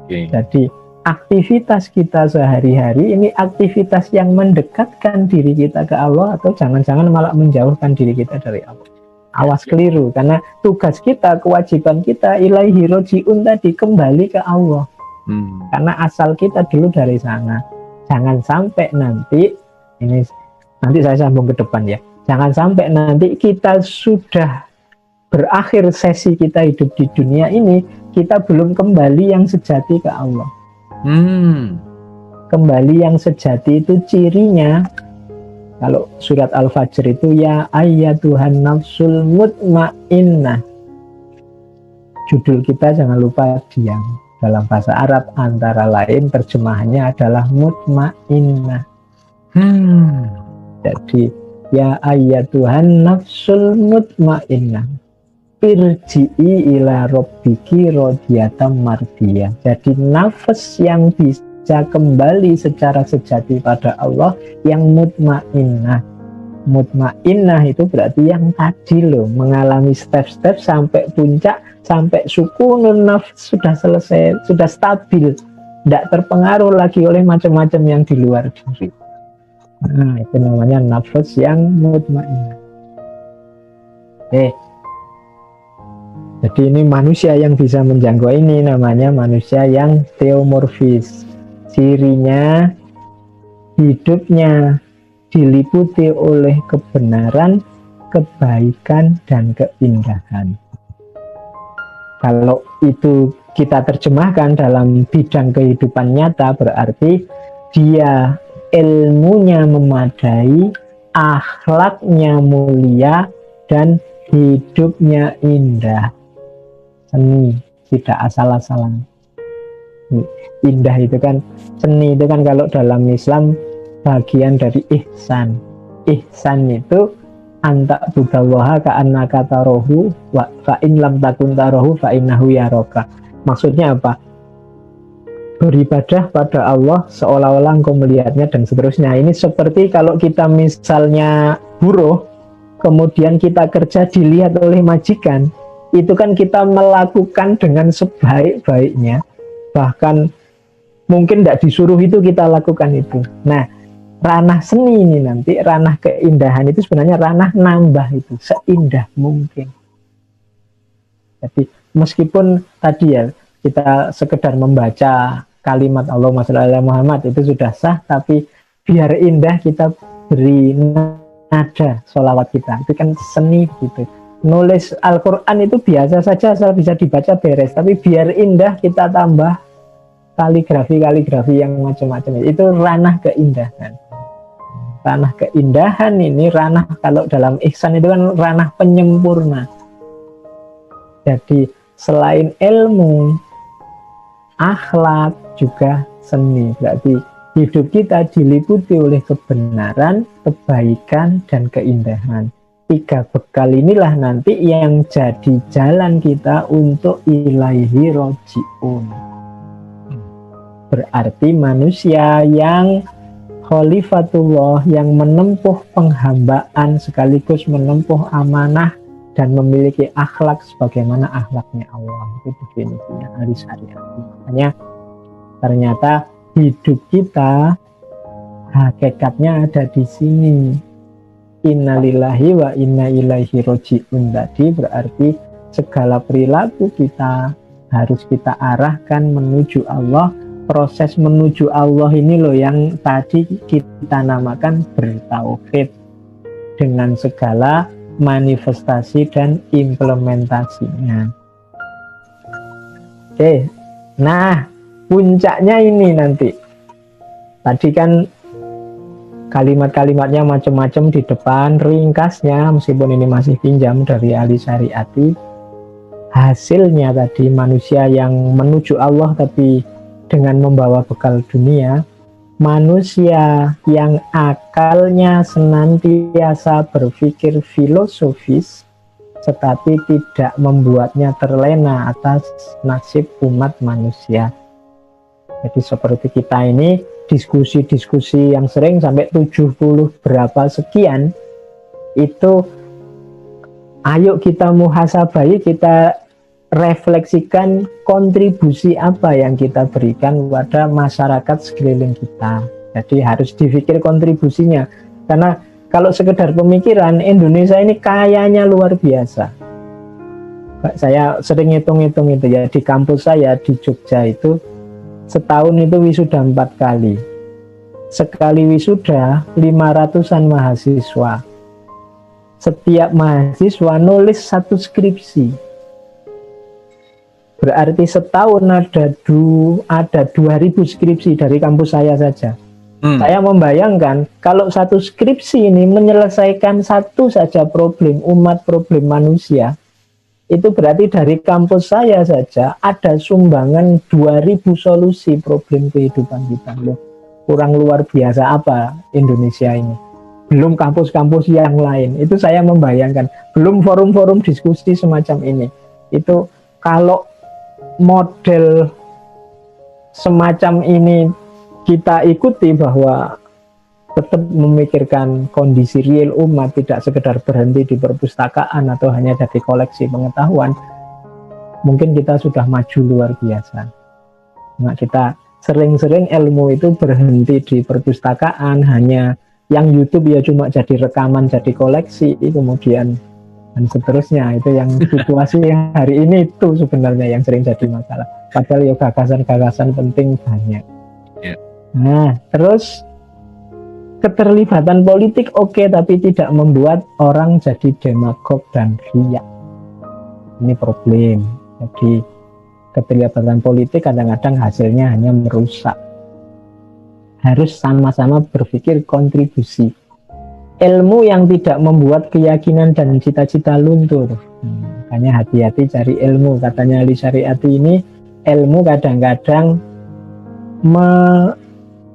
Oke. Jadi aktivitas kita sehari-hari ini aktivitas yang mendekatkan diri kita ke Allah atau jangan-jangan malah menjauhkan diri kita dari Allah. Awas keliru, karena tugas kita, kewajiban kita ilaihi rojiun tadi, kembali ke Allah. Karena asal kita dulu dari sana. Jangan sampai nanti, ini nanti saya sambung ke depan ya, jangan sampai nanti kita sudah berakhir sesi kita hidup di dunia ini, kita belum kembali yang sejati ke Allah. Kembali yang sejati itu cirinya, kalau surat Al-Fajr itu ya ayyatuhan nafsul mutmainnah. Judul kita jangan lupa diam. Dalam bahasa Arab antara lain terjemahannya adalah mutmainnah. Jadi ya ayyatuhan nafsul mutmainnah, irji'i ila rabbiki radiyatan mardiyah. Jadi nafas yang bisa kembali secara sejati pada Allah yang mutmainnah. Mutmainnah itu berarti yang tadi loh, mengalami step-step sampai puncak, sampai sukunun nafs sudah selesai, sudah stabil, tidak terpengaruh lagi oleh macam-macam yang di luar diri. Nah, itu namanya nafas yang mutmainnah. Jadi ini manusia yang bisa menjangkau ini namanya manusia yang teomorfis. Cirinya hidupnya diliputi oleh kebenaran, kebaikan, dan keindahan. Kalau itu kita terjemahkan dalam bidang kehidupan nyata, berarti dia ilmunya memadai, akhlaknya mulia, dan hidupnya indah. Seni, tidak asal-asalan. Indah itu kan, seni itu kan kalau dalam Islam bagian dari ihsan. Ihsan itu anta budallaha ka'annaka tarahu wa fa in lam takun tarahu fa innahu yaraka. Maksudnya apa? Beribadah pada Allah seolah-olah engkau melihatnya dan seterusnya. Ini seperti kalau kita misalnya buruh, kemudian kita kerja dilihat oleh majikan, itu kan kita melakukan dengan sebaik-baiknya, bahkan mungkin tidak disuruh itu kita lakukan itu. Nah, ranah seni ini nanti, ranah keindahan itu sebenarnya ranah nambah itu, seindah mungkin. Jadi meskipun tadi ya, kita sekedar membaca kalimat Allahumma shalli ala Muhammad itu sudah sah, tapi biar indah kita beri nada sholawat kita, itu kan seni gitu. Nulis Al-Quran itu biasa saja, asal bisa dibaca beres, tapi biar indah kita tambah kaligrafi yang macam-macam. Itu ranah keindahan. Ranah keindahan ini ranah, kalau dalam ihsan itu kan ranah penyempurna. Jadi selain ilmu, akhlak juga seni. Berarti hidup kita diliputi oleh kebenaran, kebaikan, dan keindahan. 3 bekal inilah nanti yang jadi jalan kita untuk ilaihi roji'un. Berarti manusia yang khalifatullah, yang menempuh penghambaan sekaligus menempuh amanah dan memiliki akhlak sebagaimana akhlaknya Allah. Itu definisinya ahli syariat. Makanya ternyata hidup kita hakikatnya ada di sini. Innalillahi wa inna ilaihi roji'un tadi berarti segala perilaku kita harus kita arahkan menuju Allah. Proses menuju Allah ini loh yang tadi kita namakan bertauhid dengan segala manifestasi dan implementasinya. Oke, nah puncaknya ini nanti. Tadi kan kalimat-kalimatnya macam-macam di depan, ringkasnya meskipun ini masih pinjam dari ahli syariati, hasilnya tadi manusia yang menuju Allah tapi dengan membawa bekal dunia, manusia yang akalnya senantiasa berpikir filosofis, tetapi tidak membuatnya terlena atas nasib umat manusia. Jadi seperti kita ini, diskusi-diskusi yang sering sampai 70 berapa sekian, itu ayo kita muhasabai, kita refleksikan kontribusi apa yang kita berikan kepada masyarakat sekeliling kita. Jadi harus dipikir kontribusinya, karena kalau sekedar pemikiran, Indonesia ini kayanya luar biasa. Saya sering hitung-hitung itu ya, di kampus saya di Jogja itu setahun itu wisuda 4 kali. Sekali wisuda 500-an mahasiswa. Setiap mahasiswa nulis 1 skripsi. Berarti setahun ada 2.000 skripsi dari kampus saya saja. Saya membayangkan kalau 1 skripsi ini menyelesaikan 1 saja problem umat, problem manusia, itu berarti dari kampus saya saja ada sumbangan 2.000 solusi problem kehidupan kita. Loh, kurang luar biasa apa Indonesia ini? Belum kampus-kampus yang lain. Itu saya membayangkan. Belum forum-forum diskusi semacam ini. Itu kalau model semacam ini kita ikuti, bahwa tetap memikirkan kondisi real umat, tidak sekedar berhenti di perpustakaan atau hanya jadi koleksi pengetahuan, mungkin kita sudah maju luar biasa. Nah, kita sering-sering ilmu itu berhenti di perpustakaan, hanya yang YouTube ya cuma jadi rekaman, jadi koleksi, kemudian dan seterusnya. Itu yang situasi yang hari ini itu sebenarnya yang sering jadi masalah. Padahal ya gagasan-gagasan penting banyak. Nah, terus keterlibatan politik oke, tapi tidak membuat orang jadi demagog dan riak. Ini problem. Jadi keterlibatan politik kadang-kadang hasilnya hanya merusak. Harus sama-sama berpikir kontribusi. Ilmu yang tidak membuat keyakinan dan cita-cita luntur. Makanya hati-hati cari ilmu. Katanya Ali Syariati ini, ilmu kadang-kadang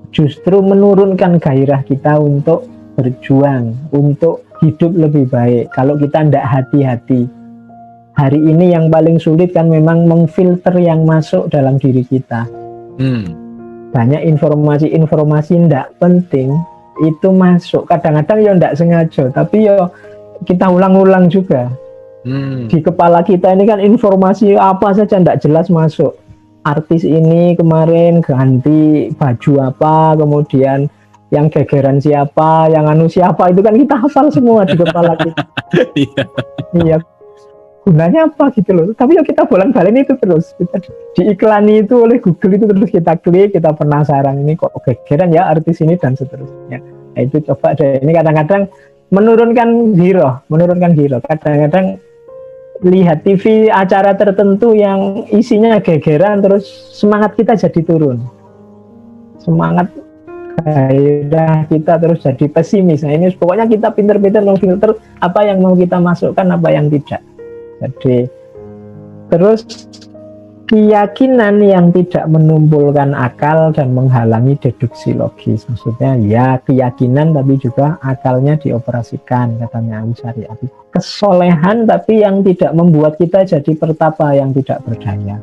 justru menurunkan gairah kita untuk berjuang, untuk hidup lebih baik. Kalau kita tidak hati-hati, hari ini yang paling sulit kan memang memfilter yang masuk dalam diri kita. Banyak informasi-informasi tidak penting itu masuk, kadang-kadang ya tidak sengaja, tapi ya kita ulang-ulang juga. Di kepala kita ini kan informasi apa saja tidak jelas masuk. Artis ini kemarin ganti baju apa, kemudian yang gegeran siapa, yang anu siapa, itu kan kita hafal semua di kepala kita. Iya. Gunanya apa gitu loh. Tapi ya kita bolak-balik itu terus. Kita diiklani itu oleh Google itu terus kita klik, kita penasaran ini kok gegeran ya artis ini dan seterusnya. Nah, itu coba deh. Ini kadang-kadang menurunkan giroh. Kadang-kadang lihat TV acara tertentu yang isinya gegeran, terus semangat kita jadi turun. Semangat gairah kita terus jadi pesimis. Nah, ini pokoknya kita pinter-pinter memfilter apa yang mau kita masukkan, apa yang tidak. Jadi terus keyakinan yang tidak menumpulkan akal dan menghalangi deduksi logis. Maksudnya ya keyakinan tapi juga akalnya dioperasikan, katanya Ali Syariati. Kesolehan tapi yang tidak membuat kita jadi pertapa yang tidak berdaya.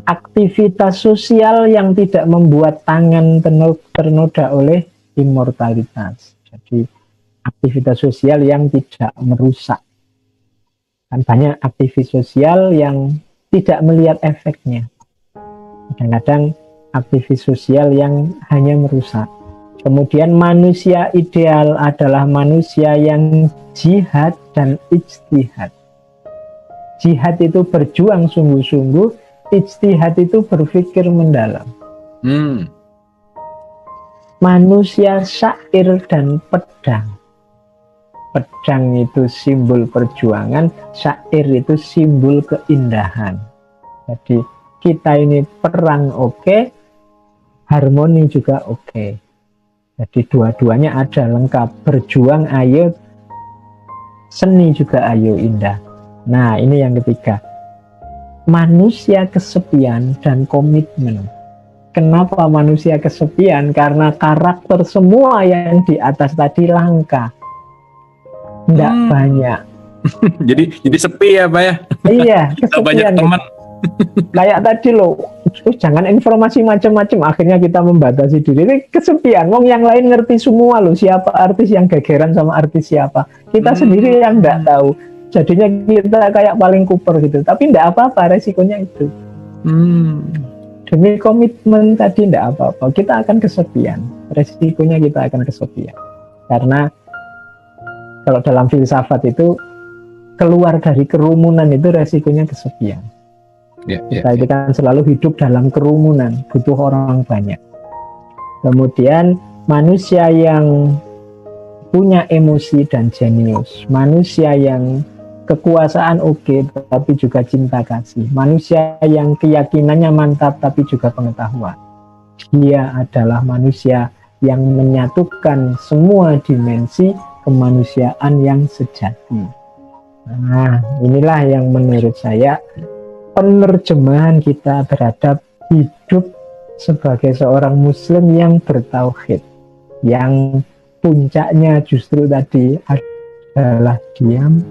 Aktivitas sosial yang tidak membuat tangan ternoda oleh immortalitas. Jadi aktivitas sosial yang tidak merusak. Kan banyak aktivis sosial yang tidak melihat efeknya. Kadang-kadang aktivis sosial yang hanya merusak. Kemudian manusia ideal adalah manusia yang jihad dan ijtihad. Jihad itu berjuang sungguh-sungguh, ijtihad itu berpikir mendalam. Manusia syair dan pedang. Pedang itu simbol perjuangan, syair itu simbol keindahan. Jadi kita ini perang oke, harmoni juga oke. Jadi dua-duanya ada lengkap. Berjuang ayo, seni juga ayo indah. Nah ini yang ketiga. Manusia kesepian dan komitmen. Kenapa manusia kesepian? Karena karakter semua yang di atas tadi langka. Nggak banyak. jadi sepi ya Pak ya? Iya, Kita banyak kesepian. teman. Kayak tadi loh, jangan informasi macam-macam. Akhirnya kita membatasi diri. Ini kesepian. Wong yang lain ngerti semua loh. Siapa artis yang gegeran sama artis siapa. Kita sendiri yang nggak tahu. Jadinya kita kayak paling kuper gitu. Tapi nggak apa-apa, resikonya itu. Demi komitmen tadi tidak apa-apa, kita akan kesepian. Resikonya kita akan kesepian. Karena kalau dalam filsafat itu, keluar dari kerumunan itu resikonya kesepian. Kita itu kan selalu hidup dalam kerumunan, butuh orang banyak. Kemudian manusia yang punya emosi dan jenius, manusia yang kekuasaan oke, tapi juga cinta kasih. Manusia yang keyakinannya mantap, tapi juga pengetahuan. Dia adalah manusia yang menyatukan semua dimensi kemanusiaan yang sejati. Nah, inilah yang menurut saya penerjemahan kita terhadap hidup sebagai seorang Muslim yang bertauhid. Yang puncaknya justru tadi adalah diam,